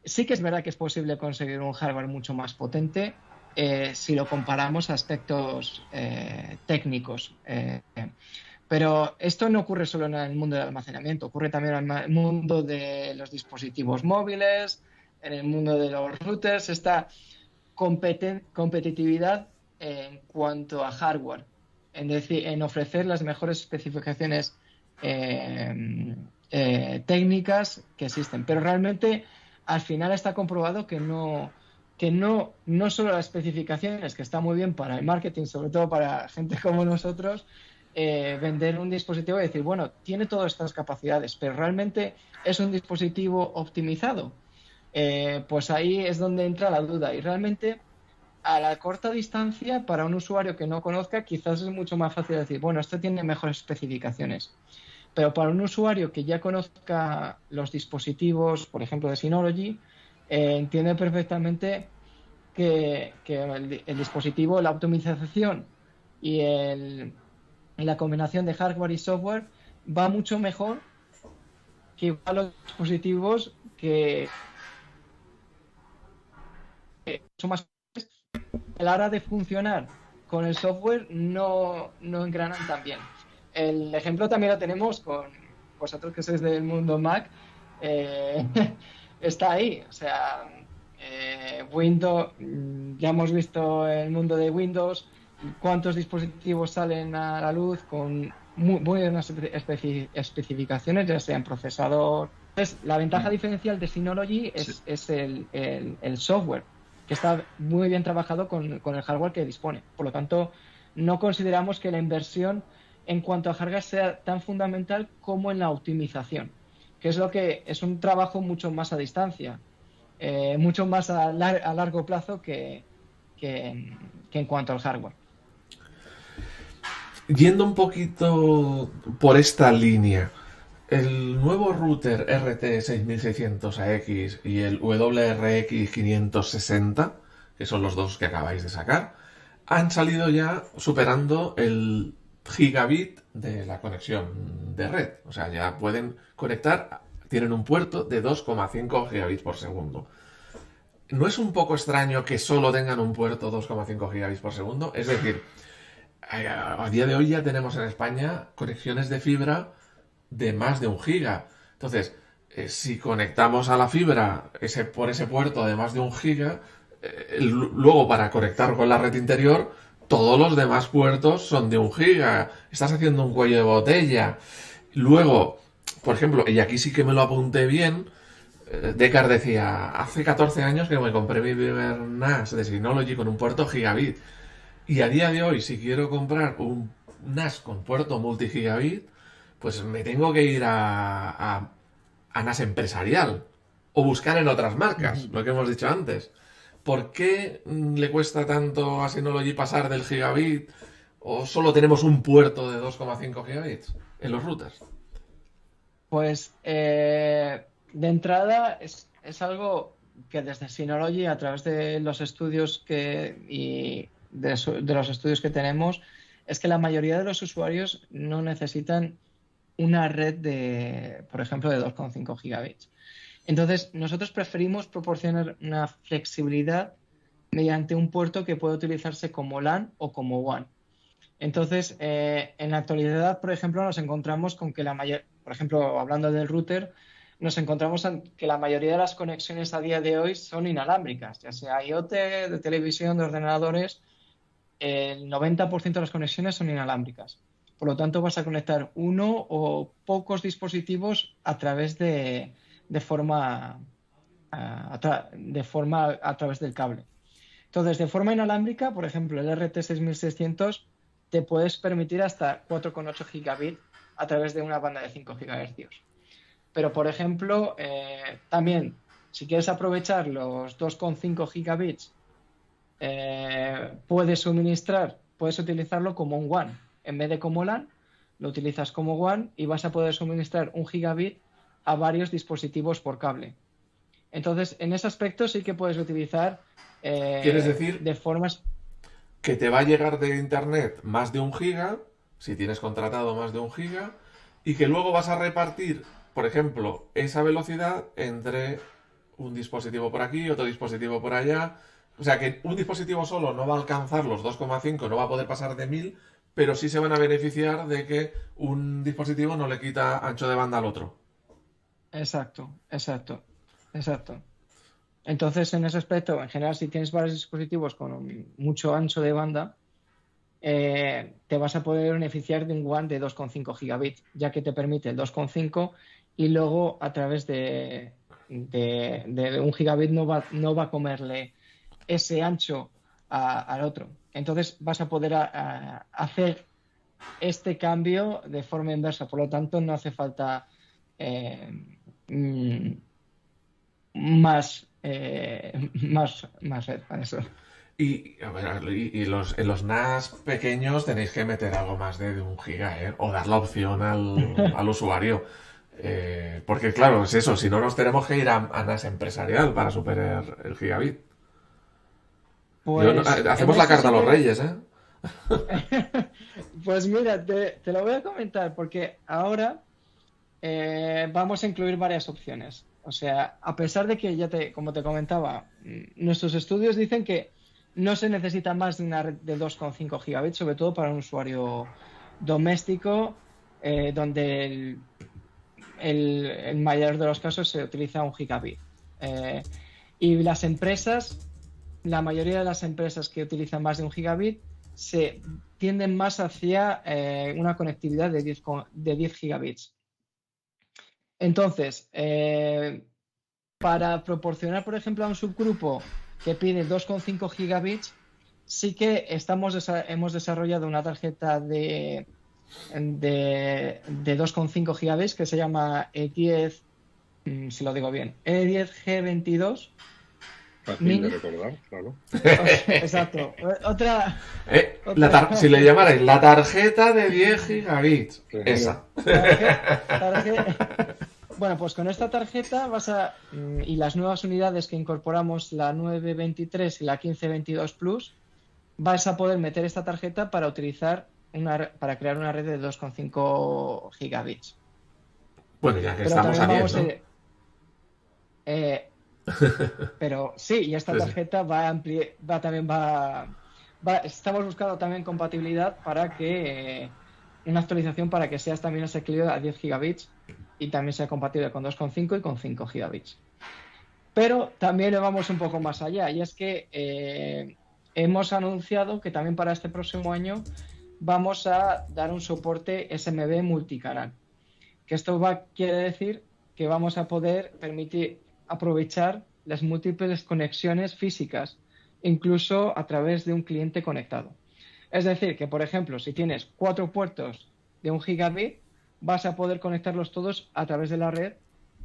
[SPEAKER 2] sí que es verdad que es posible conseguir un hardware mucho más potente, si lo comparamos a aspectos técnicos. Pero esto no ocurre solo en el mundo del almacenamiento, ocurre también en el mundo de los dispositivos móviles, en el mundo de los routers, esta competitividad en cuanto a hardware, en ofrecer las mejores especificaciones técnicas que existen. Pero realmente al final está comprobado que no solo las especificaciones, que está muy bien para el marketing, sobre todo para gente como nosotros, vender un dispositivo y decir, bueno, tiene todas estas capacidades, pero realmente es un dispositivo optimizado. Pues ahí es donde entra la duda. Y realmente a la corta distancia, para un usuario que no conozca, quizás es mucho más fácil decir, bueno, este tiene mejores especificaciones. Pero para un usuario que ya conozca los dispositivos, por ejemplo, de Synology, entiende perfectamente que el dispositivo, la optimización y la combinación de hardware y software va mucho mejor que igual los dispositivos que son más a la hora de funcionar con el software no engranan tan bien. El ejemplo también lo tenemos con vosotros que sois del mundo Mac. Está ahí, o sea, Windows, ya hemos visto el mundo de Windows, cuántos dispositivos salen a la luz con muy buenas especificaciones, ya sea en procesador. Entonces, la ventaja diferencial de Synology es el software, que está muy bien trabajado con el hardware que dispone. Por lo tanto, no consideramos que la inversión en cuanto a hardware sea tan fundamental como en la optimización, que es lo que es un trabajo mucho más a distancia, mucho más a largo plazo que en cuanto al hardware.
[SPEAKER 3] Yendo un poquito por esta línea, el nuevo router RT6600AX y el WRX560, que son los dos que acabáis de sacar, han salido ya superando el gigabit de la conexión de red. O sea, ya pueden conectar, tienen un puerto de 2,5 gigabits por segundo. ¿No es un poco extraño que solo tengan un puerto 2,5 gigabits por segundo? Es decir, a día de hoy ya tenemos en España conexiones de fibra de más de 1 giga. Entonces, si conectamos a la fibra por ese puerto de más de 1 giga, luego para conectar con la red interior, todos los demás puertos son de 1 giga. Estás haciendo un cuello de botella. Luego, por ejemplo, y aquí sí que me lo apunté bien, Decar decía, hace 14 años que me compré mi primer NAS de Synology con un puerto gigabit. Y a día de hoy, si quiero comprar un NAS con puerto multigigabit, pues me tengo que ir a NAS empresarial o buscar en otras marcas, lo que hemos dicho antes. ¿Por qué le cuesta tanto a Synology pasar del gigabit o solo tenemos un puerto de 2,5 gigabits en los routers?
[SPEAKER 2] Pues de entrada es algo que desde Synology, a través de los estudios de los estudios que tenemos, es que la mayoría de los usuarios no necesitan una red por ejemplo, de 2,5 gigabits. Entonces, nosotros preferimos proporcionar una flexibilidad mediante un puerto que puede utilizarse como LAN o como WAN. Entonces, en la actualidad, por ejemplo, nos encontramos con que por ejemplo, hablando del router, nos encontramos que la mayoría de las conexiones a día de hoy son inalámbricas, ya sea IoT, de televisión, de ordenadores. El 90% de las conexiones son inalámbricas. Por lo tanto, vas a conectar uno o pocos dispositivos a través a través del cable. Entonces, de forma inalámbrica, por ejemplo, el RT6600 te puedes permitir hasta 4,8 gigabits a través de una banda de 5 GHz. Pero, por ejemplo, también, si quieres aprovechar los 2,5 gigabits, puedes utilizarlo como un WAN. En vez de como LAN, lo utilizas como WAN y vas a poder suministrar 1 gigabit a varios dispositivos por cable. Entonces, en ese aspecto sí que puedes utilizar
[SPEAKER 3] ¿Quieres decir
[SPEAKER 2] de formas
[SPEAKER 3] que te va a llegar de internet más de 1 giga, si tienes contratado más de 1 giga, y que luego vas a repartir, por ejemplo, esa velocidad entre un dispositivo por aquí, otro dispositivo por allá, O sea que un dispositivo solo no va a alcanzar los 2,5, no va a poder pasar de 1000, pero sí se van a beneficiar de que un dispositivo no le quita ancho de banda al otro.
[SPEAKER 2] Exacto, exacto, exacto. Entonces, en ese aspecto, en general, si tienes varios dispositivos con mucho ancho de banda, te vas a poder beneficiar de un WAN de 2,5 gigabits, ya que te permite el 2,5 y luego a través de un gigabit no va a comerle ese ancho al otro. Entonces vas a poder hacer este cambio de forma inversa. Por lo tanto, no hace falta eh, mm, más red para eso.
[SPEAKER 3] Y, a ver, en los NAS pequeños tenéis que meter algo más de 1 giga, ¿eh? O dar la opción al usuario. Porque claro, es eso, si no nos tenemos que ir a NAS empresarial para superar el gigabit.
[SPEAKER 2] Pues en
[SPEAKER 3] Hacemos la
[SPEAKER 2] eso
[SPEAKER 3] carta a
[SPEAKER 2] sí
[SPEAKER 3] los
[SPEAKER 2] que
[SPEAKER 3] reyes, ¿eh?
[SPEAKER 2] Pues mira, te lo voy a comentar porque ahora vamos a incluir varias opciones. O sea, a pesar de que como te comentaba, nuestros estudios dicen que no se necesita más de una red de 2,5 gigabits, sobre todo para un usuario doméstico, donde el mayor de los casos se utiliza 1 gigabit. Eh, y la mayoría de las empresas que utilizan más de 1 gigabit se tienden más hacia una conectividad de 10 gigabits. Entonces, para proporcionar, por ejemplo, a un subgrupo que pide 2,5 gigabits, sí que hemos desarrollado una tarjeta de 2,5 gigabits que se llama E10, si lo digo bien, E10G22
[SPEAKER 1] Fácil de
[SPEAKER 2] Mini.
[SPEAKER 1] recordar, claro.
[SPEAKER 2] Exacto. Otra,
[SPEAKER 3] Si le
[SPEAKER 2] otra
[SPEAKER 3] llamarais la tarjeta de 10 gigabits,
[SPEAKER 1] Claro.
[SPEAKER 3] esa.
[SPEAKER 2] Bueno, pues con esta tarjeta y las nuevas unidades que incorporamos, la 923 y la 1522 Plus, vas a poder meter esta tarjeta para crear una red de 2,5 gigabits.
[SPEAKER 3] Bueno, ya que
[SPEAKER 2] Pero
[SPEAKER 3] estamos
[SPEAKER 2] también vamos a
[SPEAKER 3] saliendo.
[SPEAKER 2] ir, eh, pero sí, y esta
[SPEAKER 3] Sí, sí.
[SPEAKER 2] tarjeta estamos buscando también compatibilidad para que una actualización para que seas también asequible a 10 gigabits y también sea compatible con 2,5 y con 5 gigabits. Pero también vamos un poco más allá, y es que hemos anunciado que también para este próximo año vamos a dar un soporte SMB multicanal, que esto quiere decir que vamos a poder permitir aprovechar las múltiples conexiones físicas, incluso a través de un cliente conectado. Es decir, que por ejemplo, si tienes 4 puertos de 1 gigabit, vas a poder conectarlos todos a través de la red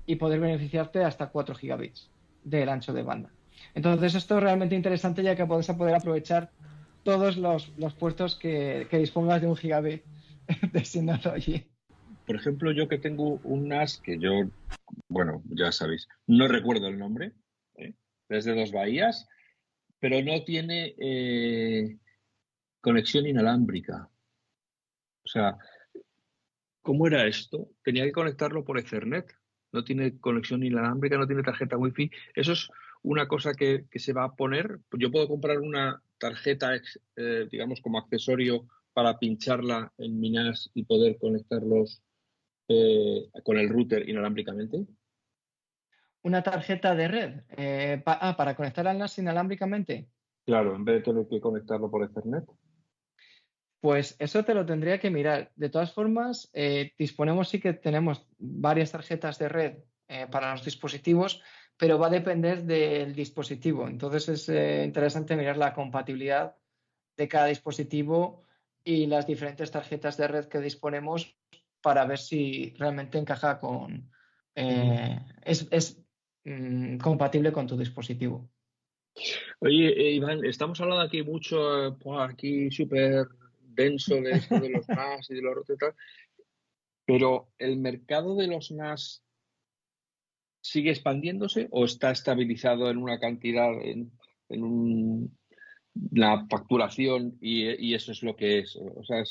[SPEAKER 2] y poder beneficiarte hasta 4 gigabits del ancho de banda. Entonces, esto es realmente interesante, ya que vas a poder aprovechar todos los puertos que dispongas de 1 gigabit destinados allí.
[SPEAKER 1] Por ejemplo, yo que tengo un NAS que yo, bueno, ya sabéis, no recuerdo el nombre, es de Dos Bahías, pero no tiene conexión inalámbrica. O sea, ¿cómo era esto? Tenía que conectarlo por Ethernet. No tiene conexión inalámbrica, no tiene tarjeta Wi-Fi. Eso es una cosa que se va a poner. Yo puedo comprar una tarjeta, digamos, como accesorio para pincharla en mi NAS y poder conectarlos con el router inalámbricamente.
[SPEAKER 2] Una tarjeta de red para conectar al NAS inalámbricamente.
[SPEAKER 1] Claro, en vez de tener que conectarlo por Ethernet.
[SPEAKER 2] Pues eso te lo tendría que mirar. De todas formas, sí que tenemos varias tarjetas de red para los dispositivos, pero va a depender del dispositivo. Entonces es interesante mirar la compatibilidad de cada dispositivo y las diferentes tarjetas de red que disponemos para ver si realmente encaja es compatible con tu dispositivo.
[SPEAKER 1] Oye, Iván, estamos hablando aquí mucho, aquí súper denso de esto de los NAS y de los routers y tal, pero ¿el mercado de los NAS sigue expandiéndose o está estabilizado en una cantidad, la facturación y eso es lo que es? O sea,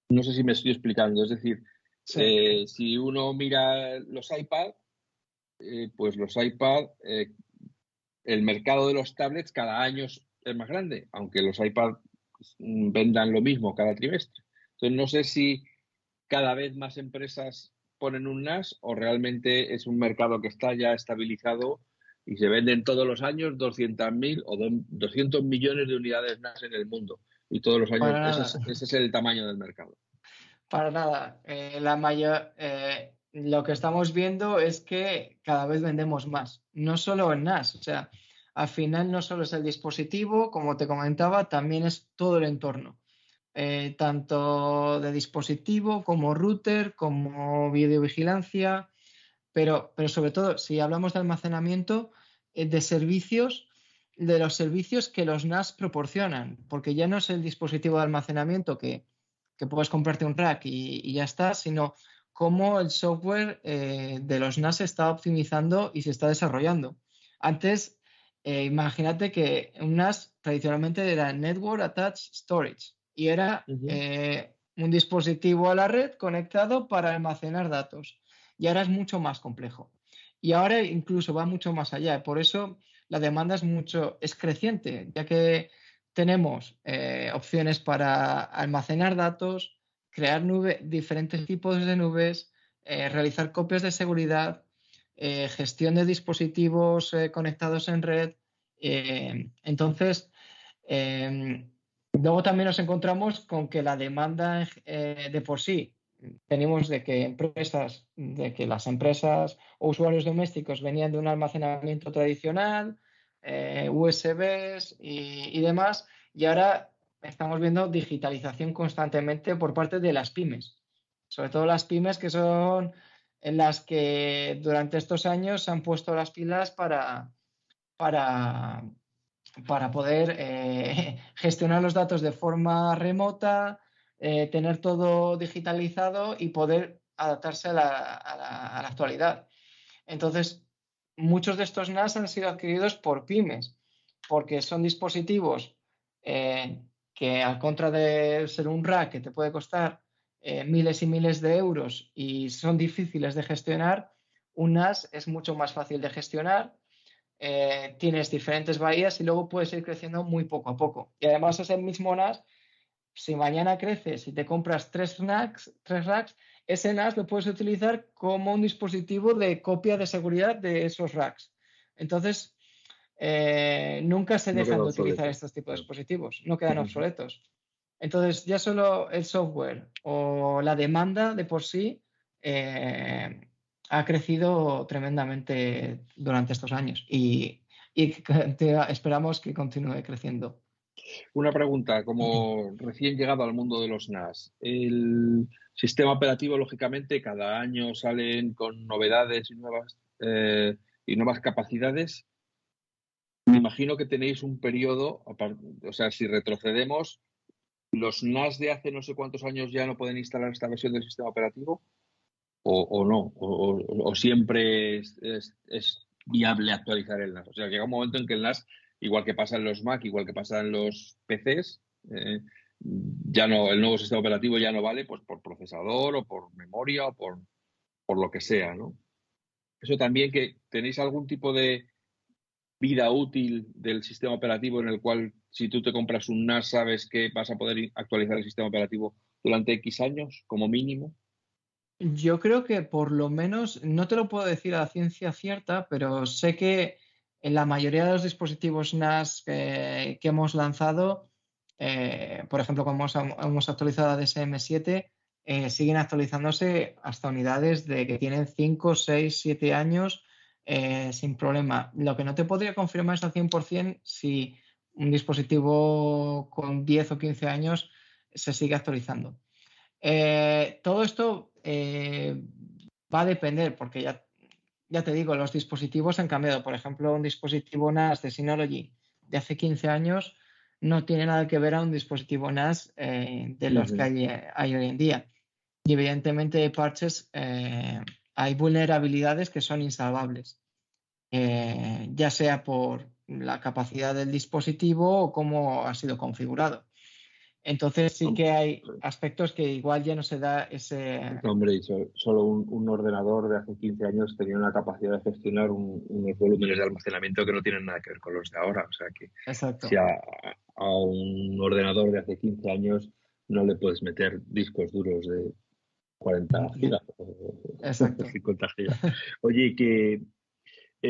[SPEAKER 1] no sé si me estoy explicando. Es decir,
[SPEAKER 2] Sí.
[SPEAKER 1] si uno mira los iPad, pues los iPad el mercado de los tablets cada año es más grande, aunque los iPad vendan lo mismo cada trimestre. Entonces, no sé si cada vez más empresas ponen un NAS o realmente es un mercado que está ya estabilizado y se venden todos los años 200.000 o 200 millones de unidades NAS en el mundo. Y todos los años,
[SPEAKER 2] Para nada.
[SPEAKER 1] ese es el tamaño del mercado.
[SPEAKER 2] Para nada. Lo que estamos viendo es que cada vez vendemos más, no solo en NAS. O sea, al final no solo es el dispositivo, como te comentaba, también es todo el entorno. Tanto de dispositivo como router, como videovigilancia, pero sobre todo, si hablamos de almacenamiento, de servicios, de los servicios que los NAS proporcionan, porque ya no es el dispositivo de almacenamiento que puedes comprarte un rack y ya está, sino cómo el software de los NAS se está optimizando y se está desarrollando. Antes, imagínate que un NAS tradicionalmente era Network Attached Storage y era un dispositivo a la red conectado para almacenar datos. Y ahora es mucho más complejo. Y ahora incluso va mucho más allá. Por eso la demanda es creciente, ya que tenemos opciones para almacenar datos, crear diferentes tipos de nubes, realizar copias de seguridad, gestión de dispositivos conectados en red. Entonces, luego también nos encontramos con que la demanda de por sí tenemos de que las empresas o usuarios domésticos venían de un almacenamiento tradicional, USBs y demás, y ahora estamos viendo digitalización constantemente por parte de las pymes, sobre todo las pymes que son en las que durante estos años se han puesto las pilas para poder gestionar los datos de forma remota, tener todo digitalizado y poder adaptarse a la actualidad. Entonces, muchos de estos NAS han sido adquiridos por pymes, porque son dispositivos que, al contra de ser un rack que te puede costar miles y miles de euros y son difíciles de gestionar, un NAS es mucho más fácil de gestionar. Tienes diferentes bahías y luego puedes ir creciendo muy poco a poco. Y además ese mismo NAS, si mañana creces y te compras tres racks, ese NAS lo puedes utilizar como un dispositivo de copia de seguridad de esos racks. Entonces, nunca se dejan de utilizar estos tipos de dispositivos, no quedan obsoletos. Entonces, ya solo el software o la demanda de por sí ha crecido tremendamente durante estos años y esperamos que continúe creciendo.
[SPEAKER 1] Una pregunta, como recién llegado al mundo de los NAS, el sistema operativo, lógicamente, cada año salen con novedades y nuevas capacidades. Me imagino que tenéis un periodo, o sea, si retrocedemos, ¿los NAS de hace no sé cuántos años ya no pueden instalar esta versión del sistema operativo? ¿O no? ¿O siempre es viable actualizar el NAS? O sea, llega un momento en que el NAS, igual que pasa en los Mac, igual que pasa en los PCs, ya no, el nuevo sistema operativo ya no vale pues por procesador o por memoria o por lo que sea, ¿no? Eso también, que tenéis algún tipo de vida útil del sistema operativo en el cual, si tú te compras un NAS, sabes que vas a poder actualizar el sistema operativo durante X años, como mínimo.
[SPEAKER 2] Yo creo que por lo menos, no te lo puedo decir a ciencia cierta, pero sé que en la mayoría de los dispositivos NAS que hemos lanzado, por ejemplo, como hemos actualizado a DSM-7, siguen actualizándose hasta unidades de que tienen 5, 6, 7 años sin problema. Lo que no te podría confirmar es al 100% si un dispositivo con 10 o 15 años se sigue actualizando. Todo esto va a depender, porque ya te digo, los dispositivos han cambiado. Por ejemplo, un dispositivo NAS de Synology de hace 15 años no tiene nada que ver a un dispositivo NAS de los que hay hoy en día. Y evidentemente de parches hay vulnerabilidades que son insalvables, ya sea por la capacidad del dispositivo o cómo ha sido configurado. Entonces sí que hay aspectos que igual ya no se da ese...
[SPEAKER 1] Hombre, y solo un ordenador de hace 15 años tenía una capacidad de gestionar unos volúmenes de almacenamiento que no tienen nada que ver con los de ahora. O sea que si
[SPEAKER 2] Exacto,
[SPEAKER 1] a un ordenador de hace 15 años no le puedes meter discos duros de 40 gigas o
[SPEAKER 2] exacto.
[SPEAKER 1] 50 gigas. Oye, que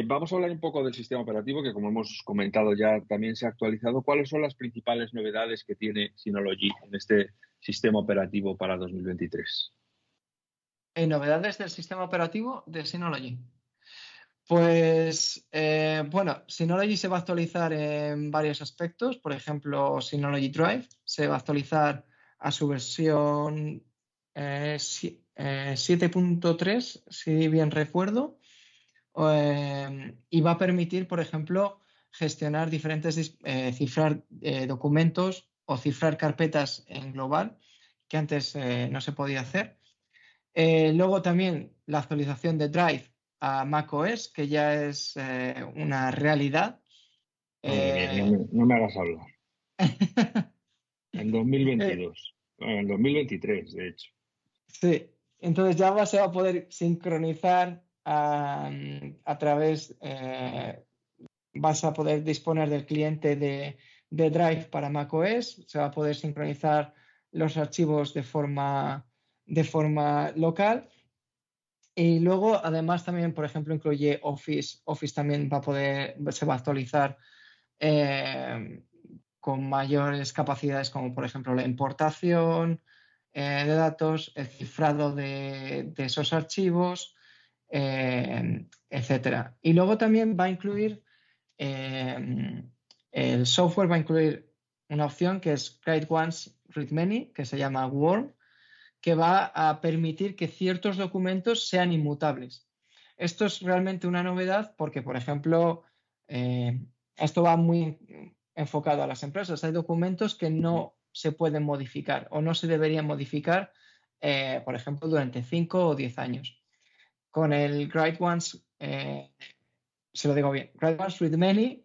[SPEAKER 1] vamos a hablar un poco del sistema operativo, que como hemos comentado ya también se ha actualizado. ¿Cuáles son las principales novedades que tiene Synology en este sistema operativo para 2023?
[SPEAKER 2] Novedades del sistema operativo de Synology. Pues bueno, Synology se va a actualizar en varios aspectos. Por ejemplo, Synology Drive se va a actualizar a su versión 7.3, si bien recuerdo, y va a permitir, por ejemplo, gestionar cifrar documentos o cifrar carpetas en global, que antes no se podía hacer. Luego también la actualización de Drive a macOS, que ya es una realidad.
[SPEAKER 1] Madre mía,
[SPEAKER 2] Eh,
[SPEAKER 1] no me hagas hablar. En
[SPEAKER 2] eh,
[SPEAKER 1] 2022. Bueno, en 2023, de hecho.
[SPEAKER 2] sí, entonces ya se va a poder sincronizar a través, vas a poder disponer del cliente de Drive para macOS, se va a poder sincronizar los archivos de forma local. Y luego, además, también, por ejemplo, incluye Office. Office también se va a actualizar eh, con mayores capacidades, como por ejemplo la importación de datos, el cifrado de esos archivos, etcétera. Y luego también va a incluir el software, va a incluir una opción que es Write Once, Read Many, que se llama Worm, que va a permitir que ciertos documentos sean inmutables. Esto es realmente una novedad porque, por ejemplo, esto va muy enfocado a las empresas. Hay documentos que no se pueden modificar o no se deberían modificar, por ejemplo, durante 5 o 10 años. Con el Write Once, se lo digo bien, Write Once, Read Many,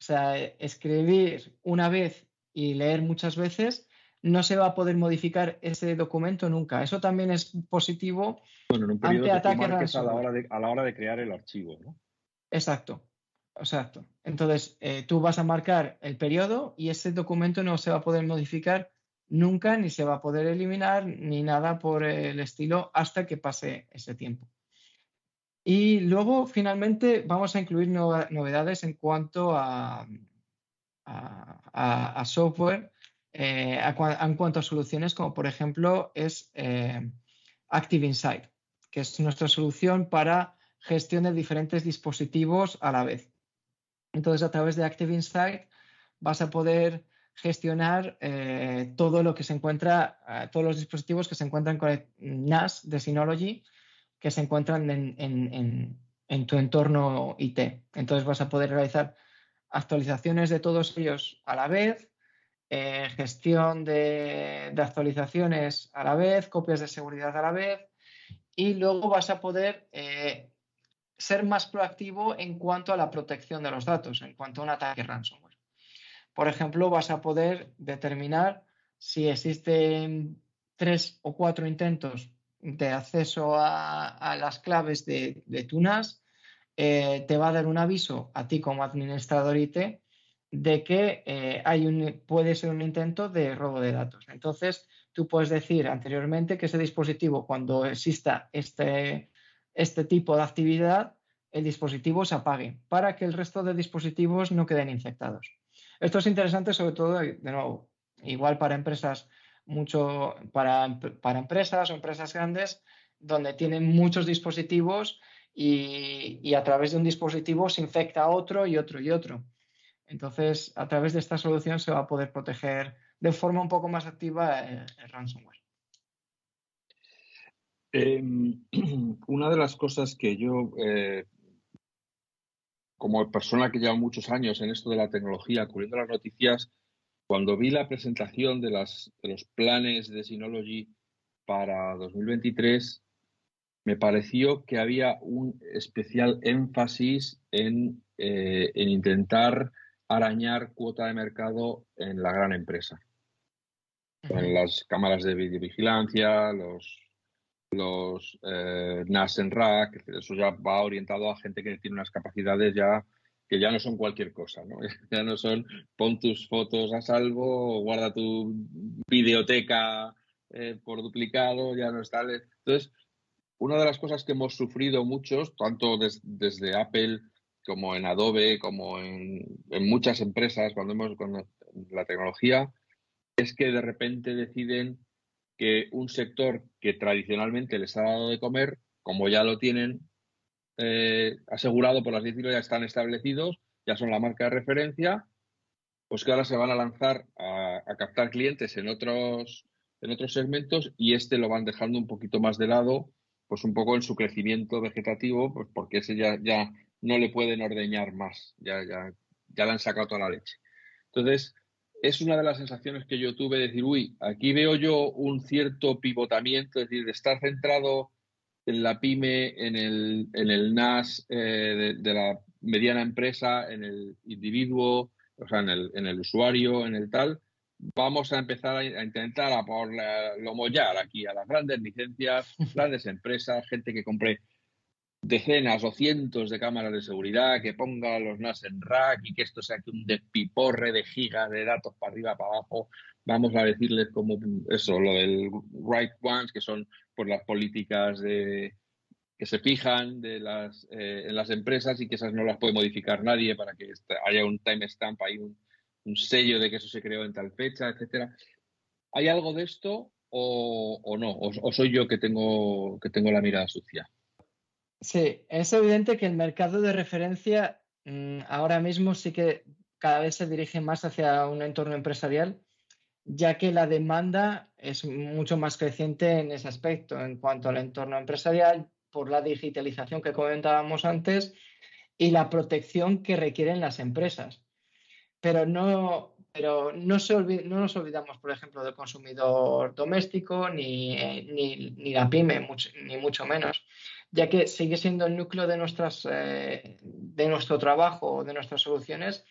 [SPEAKER 2] o sea, escribir una vez y leer muchas veces, no se va a poder modificar ese documento nunca. Eso también es positivo
[SPEAKER 1] Bueno, en un periodo
[SPEAKER 2] ante
[SPEAKER 1] que tú
[SPEAKER 2] ataques
[SPEAKER 1] marques
[SPEAKER 2] ransomware.
[SPEAKER 1] a la hora de crear el archivo, ¿no?
[SPEAKER 2] Exacto, exacto. Entonces, tú vas a marcar el periodo y ese documento no se va a poder modificar nunca, ni se va a poder eliminar, ni nada por el estilo hasta que pase ese tiempo. Y luego, finalmente, vamos a incluir novedades en cuanto a software, en cuanto a soluciones, como por ejemplo es Active Insight, que es nuestra solución para gestión de diferentes dispositivos a la vez. Entonces, a través de Active Insight vas a poder gestionar todo lo que se encuentra, todos los dispositivos que se encuentran con el NAS de Synology, que se encuentran en tu entorno IT. Entonces vas a poder realizar actualizaciones de todos ellos a la vez, gestión de actualizaciones a la vez, copias de seguridad a la vez, y luego vas a poder ser más proactivo en cuanto a la protección de los datos, en cuanto a un ataque ransomware. Por ejemplo, vas a poder determinar si existen 3 o 4 intentos de acceso a las claves de tu NAS, te va a dar un aviso a ti como administrador IT de que puede ser un intento de robo de datos. Entonces, tú puedes decir anteriormente que ese dispositivo, cuando exista este tipo de actividad, el dispositivo se apague para que el resto de dispositivos no queden infectados. Esto es interesante, sobre todo, de nuevo, igual para empresas, para empresas o empresas grandes donde tienen muchos dispositivos y a través de un dispositivo se infecta a otro y otro y otro. Entonces, a través de esta solución se va a poder proteger de forma un poco más activa el ransomware.
[SPEAKER 1] Una de las cosas que yo, como persona que lleva muchos años en esto de la tecnología, cubriendo las noticias, cuando vi la presentación de los planes de Synology para 2023, me pareció que había un especial énfasis en intentar arañar cuota de mercado en la gran empresa. En las cámaras de videovigilancia, los NAS en rack, eso ya va orientado a gente que tiene unas capacidades ya que ya no son cualquier cosa, ¿no? Ya no son pon tus fotos a salvo, guarda tu videoteca por duplicado, ya no está. Entonces, una de las cosas que hemos sufrido muchos, tanto desde Apple como en Adobe, como en muchas empresas, cuando la tecnología, es que de repente deciden que un sector que tradicionalmente les ha dado de comer, como ya lo tienen asegurado, por así decirlo, ya están establecidos, ya son la marca de referencia, pues que ahora se van a lanzar a captar clientes en otros segmentos y lo van dejando un poquito más de lado, pues un poco en su crecimiento vegetativo, pues porque ese ya no le pueden ordeñar más, ya le han sacado toda la leche. Entonces, es una de las sensaciones que yo tuve de decir, uy, aquí veo yo un cierto pivotamiento, es decir, de estar centrado en la pyme, en el NAS de la mediana empresa, en el individuo, o sea, en el usuario, en el tal. Vamos a empezar a intentar a por lo mollar aquí a las grandes licencias, grandes empresas, gente que compre decenas o cientos de cámaras de seguridad, que ponga los NAS en rack y que esto sea que un despiporre de gigas de datos para arriba, para abajo. Vamos a decirles como eso, lo del right ones, que son pues las políticas que se fijan en las empresas y que esas no las puede modificar nadie para que haya un timestamp, hay un sello de que eso se creó en tal fecha, etcétera. ¿Hay algo de esto o no? ¿O soy yo que tengo la mirada sucia?
[SPEAKER 2] Sí, es evidente que el mercado de referencia ahora mismo sí que cada vez se dirige más hacia un entorno empresarial, ya que la demanda es mucho más creciente en ese aspecto, en cuanto al entorno empresarial, por la digitalización que comentábamos antes y la protección que requieren las empresas. Pero no nos olvidamos, por ejemplo, del consumidor doméstico ni la pyme, ni mucho menos, ya que sigue siendo el núcleo de nuestro trabajo, de nuestras soluciones,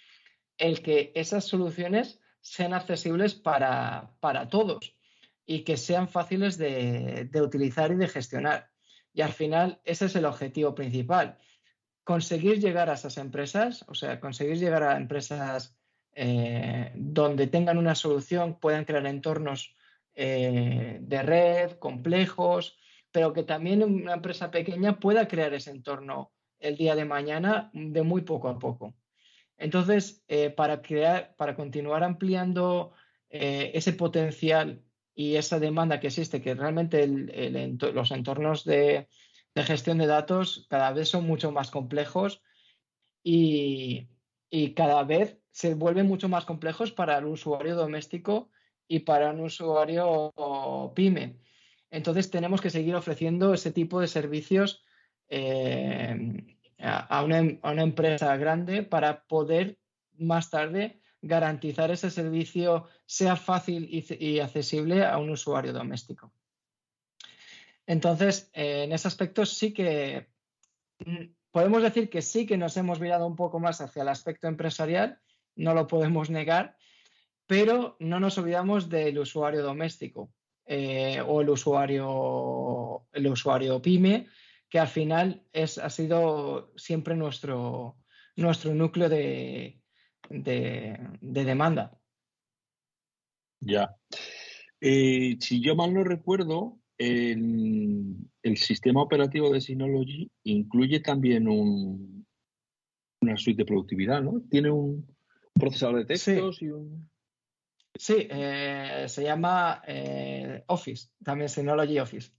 [SPEAKER 2] el que esas soluciones sean accesibles para todos y que sean fáciles de utilizar y de gestionar. Y al final ese es el objetivo principal, conseguir llegar a esas empresas, o sea, conseguir llegar a empresas donde tengan una solución, puedan crear entornos de red complejos, pero que también una empresa pequeña pueda crear ese entorno el día de mañana de muy poco a poco. Entonces, para continuar ampliando ese potencial y esa demanda que existe, que realmente los entornos de gestión de datos cada vez son mucho más complejos y, y cada vez se vuelven mucho más complejos para el usuario doméstico y para un usuario pyme. Entonces tenemos que seguir ofreciendo ese tipo de servicios a una empresa grande para poder más tarde garantizar ese servicio sea fácil y accesible a un usuario doméstico. Entonces, en ese aspecto sí que podemos decir que sí que nos hemos mirado un poco más hacia el aspecto empresarial, no lo podemos negar, pero no nos olvidamos del usuario doméstico o el usuario pyme, que al final ha sido siempre nuestro núcleo de demanda.
[SPEAKER 1] Ya. Si yo mal no recuerdo, el sistema operativo de Synology incluye también una suite de productividad, ¿no? Tiene un procesador de
[SPEAKER 2] Sí,
[SPEAKER 1] textos y un...
[SPEAKER 2] sí, se llama Office, también Synology Office.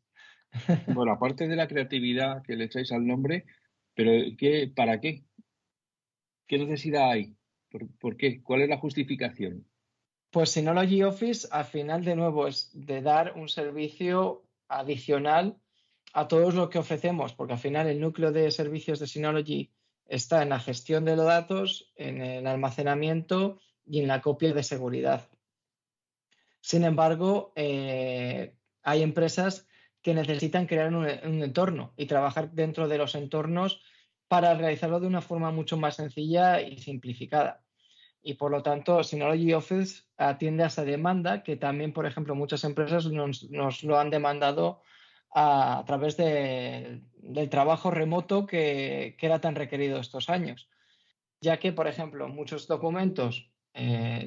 [SPEAKER 1] Bueno, aparte de la creatividad que le echáis al nombre, pero ¿para qué? ¿Qué necesidad hay? ¿Por qué? ¿Cuál es la justificación?
[SPEAKER 2] Pues Synology Office al final de nuevo es de dar un servicio adicional a todo lo que ofrecemos, porque al final el núcleo de servicios de Synology está en la gestión de los datos, en el almacenamiento y en la copia de seguridad. Sin embargo, hay empresas que necesitan crear un entorno y trabajar dentro de los entornos para realizarlo de una forma mucho más sencilla y simplificada. y por lo tanto Synology Office atiende a esa demanda que también, por ejemplo, muchas empresas nos lo han demandado a través del trabajo remoto que era tan requerido estos años, ya que, por ejemplo, muchos documentos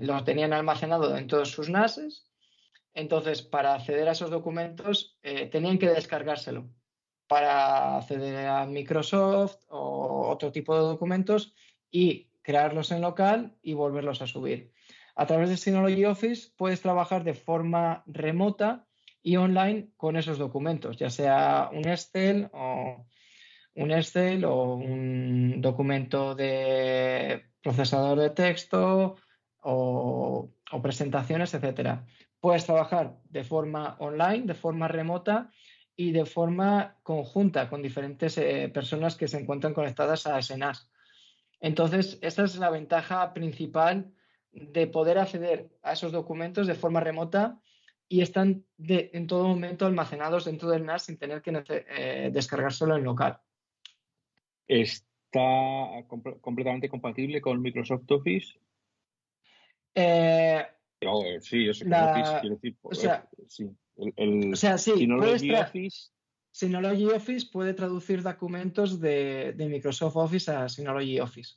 [SPEAKER 2] los tenían almacenados en todos sus NASes. Entonces, para acceder a esos documentos, tenían que descargárselo para acceder a Microsoft o otro tipo de documentos y crearlos en local y volverlos a subir. A través de Synology Office puedes trabajar de forma remota y online con esos documentos, ya sea un Excel o un documento de procesador de texto o presentaciones, etcétera. Puedes trabajar de forma online, de forma remota y de forma conjunta con diferentes personas que se encuentran conectadas a SNAS. Entonces, esa es la ventaja principal de poder acceder a esos documentos de forma remota y están en todo momento almacenados dentro del NAS sin tener que descargárselo en local.
[SPEAKER 1] ¿Está completamente compatible con Microsoft Office? Sí, eso con Office, quiero decir. Sí.
[SPEAKER 2] Sí,
[SPEAKER 1] Synology Office.
[SPEAKER 2] Synology Office puede traducir documentos de Microsoft Office a Synology Office.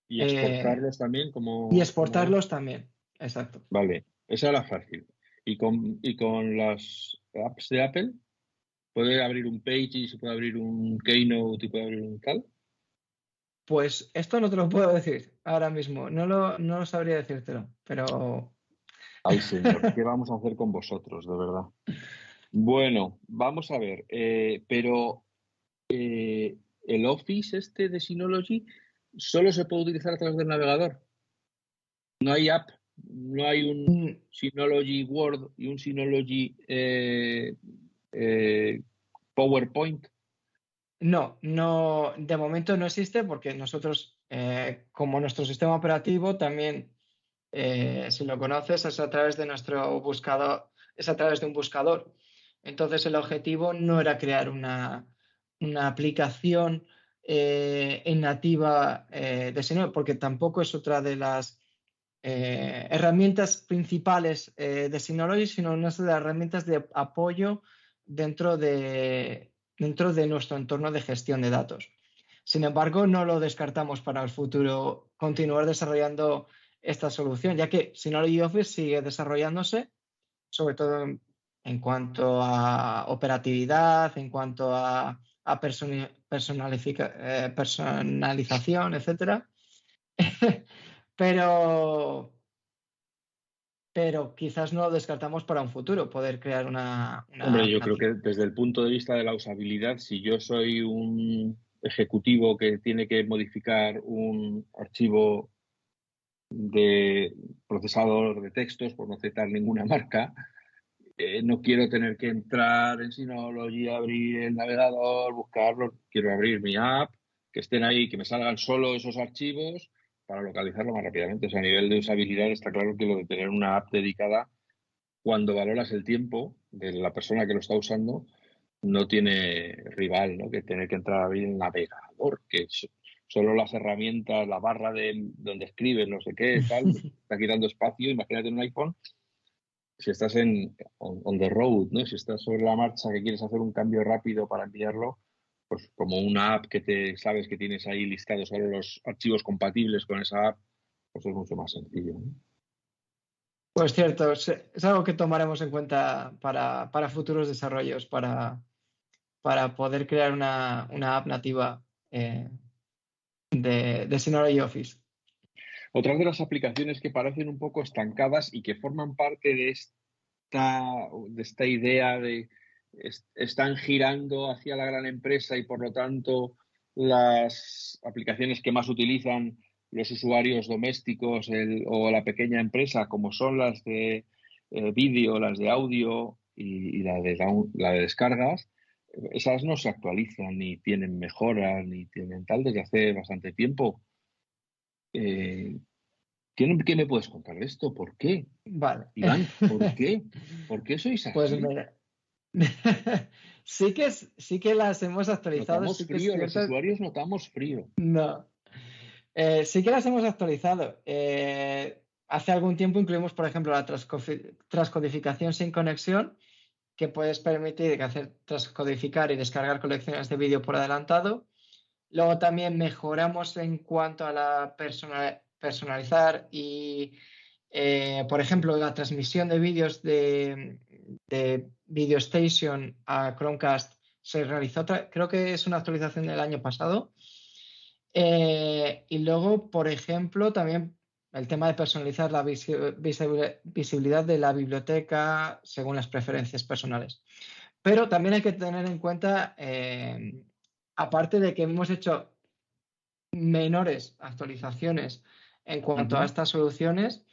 [SPEAKER 1] Y exportarlos también
[SPEAKER 2] Y exportarlos también, exacto.
[SPEAKER 1] Vale, esa era fácil. ¿Y con las apps de Apple? ¿Puede abrir un Pages, puede abrir un Keynote y puede abrir un tal?
[SPEAKER 2] Pues esto no te lo puedo decir ahora mismo. No lo sabría decírtelo, pero...
[SPEAKER 1] Ay, señor, ¿qué vamos a hacer con vosotros, de verdad? Bueno, vamos a ver. Pero el Office este de Synology solo se puede utilizar a través del navegador. No hay app, no hay un Synology Word y un Synology PowerPoint.
[SPEAKER 2] No, de momento no existe porque nosotros, como nuestro sistema operativo, también, si lo conoces, es a través de nuestro buscador, es a través de un buscador. Entonces, el objetivo no era crear una aplicación en nativa de Synology, porque tampoco es otra de las herramientas principales de Synology, sino una de las herramientas de apoyo dentro de nuestro entorno de gestión de datos. Sin embargo, no lo descartamos para el futuro continuar desarrollando esta solución, ya que Synology Office sigue desarrollándose, sobre todo en cuanto a operatividad, en cuanto a personalización, etcétera. pero quizás no lo descartamos para un futuro, poder crear una
[SPEAKER 1] Hombre, yo creo que desde el punto de vista de la usabilidad, si yo soy un ejecutivo que tiene que modificar un archivo de procesador de textos, por no citar ninguna marca, no quiero tener que entrar en Synology, abrir el navegador, buscarlo. Quiero abrir mi app, que estén ahí, que me salgan solo esos archivos para localizarlo más rápidamente. O sea, a nivel de usabilidad está claro que lo de tener una app dedicada, cuando valoras el tiempo de la persona que lo está usando, no tiene rival, ¿no? Que tener que entrar a abrir el navegador, que solo las herramientas, la barra de donde escribes, no sé qué, tal, está quitando espacio. Imagínate en un iPhone, si estás on the road, ¿no? Si estás sobre la marcha, que quieres hacer un cambio rápido para enviarlo, pues como una app que sabes que tienes ahí listados solo los archivos compatibles con esa app, pues es mucho más sencillo, ¿no?
[SPEAKER 2] Pues cierto, es algo que tomaremos en cuenta para futuros desarrollos, para poder crear una app nativa de Synology Office.
[SPEAKER 1] Otras de las aplicaciones que parecen un poco estancadas y que forman parte de esta idea de están girando hacia la gran empresa y por lo tanto las aplicaciones que más utilizan los usuarios domésticos o la pequeña empresa, como son las de vídeo, las de audio y la de descargas, esas no se actualizan ni tienen mejoras ni tienen tal desde hace bastante tiempo. ¿Qué me puedes contar de esto? ¿Por qué?
[SPEAKER 2] Vale.
[SPEAKER 1] Iván, ¿por qué? ¿Por qué sois así?
[SPEAKER 2] Pues mira, sí que las hemos actualizado.
[SPEAKER 1] Notamos frío, los usuarios notamos frío.
[SPEAKER 2] No. Sí que las hemos actualizado. Hace algún tiempo incluimos, por ejemplo, la transcodificación sin conexión, que puedes permitir hacer transcodificar y descargar colecciones de vídeo por adelantado. Luego también mejoramos en cuanto a la personalizar y, por ejemplo, la transmisión de vídeos de Video Station a Chromecast se realizó, creo que es una actualización del año pasado. Y luego, por ejemplo, también el tema de personalizar la visibilidad de la biblioteca según las preferencias personales. Pero también hay que tener en cuenta, aparte de que hemos hecho menores actualizaciones en cuanto a estas soluciones,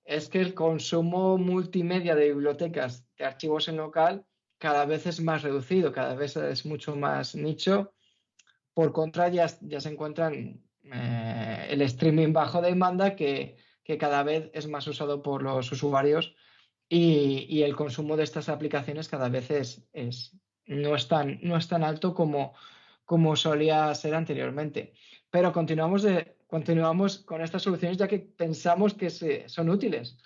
[SPEAKER 2] es que el consumo multimedia de bibliotecas de archivos en local cada vez es más reducido, cada vez es mucho más nicho. Por contra, ya se encuentran el streaming bajo demanda que cada vez es más usado por los usuarios y el consumo de estas aplicaciones cada vez no es tan alto como solía ser anteriormente. Pero continuamos con estas soluciones ya que pensamos que son útiles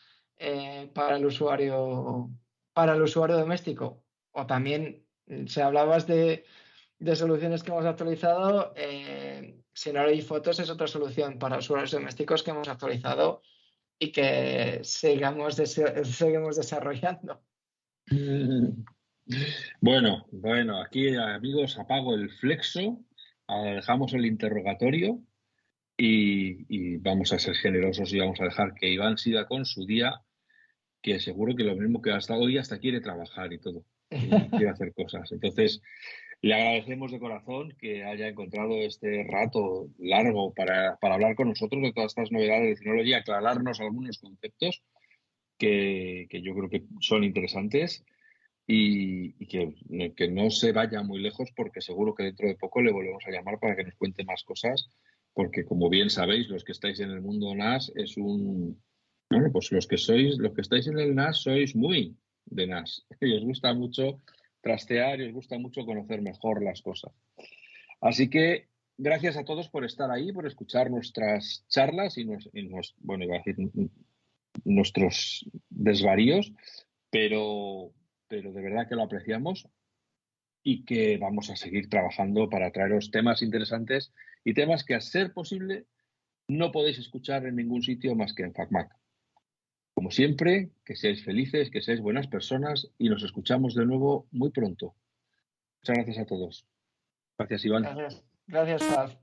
[SPEAKER 2] para el usuario doméstico. O también, si hablabas de soluciones que hemos actualizado, Scenario y Fotos es otra solución para usuarios domésticos que hemos actualizado y que seguimos desarrollando.
[SPEAKER 1] Bueno, aquí amigos, apago el flexo, dejamos el interrogatorio y vamos a ser generosos y vamos a dejar que Iván siga con su día, que seguro que lo mismo que hasta hoy, hasta quiere trabajar y todo, y quiere hacer cosas. Entonces, le agradecemos de corazón que haya encontrado este rato largo para hablar con nosotros de todas estas novedades de Synology y aclararnos algunos conceptos que yo creo que son interesantes y que no se vaya muy lejos porque seguro que dentro de poco le volvemos a llamar para que nos cuente más cosas porque como bien sabéis, los que estáis en el mundo NAS es bueno, pues los que estáis en el NAS sois muy de NAS y os gusta mucho trastear y os gusta mucho conocer mejor las cosas. Así que gracias a todos por estar ahí, por escuchar nuestras charlas bueno, iba a decir nuestros desvaríos, pero de verdad que lo apreciamos y que vamos a seguir trabajando para traeros temas interesantes y temas que, a ser posible, no podéis escuchar en ningún sitio más que en FacMac. Como siempre, que seáis felices, que seáis buenas personas y nos escuchamos de nuevo muy pronto. Muchas gracias a todos. Gracias, Iván.
[SPEAKER 2] Gracias, Paz.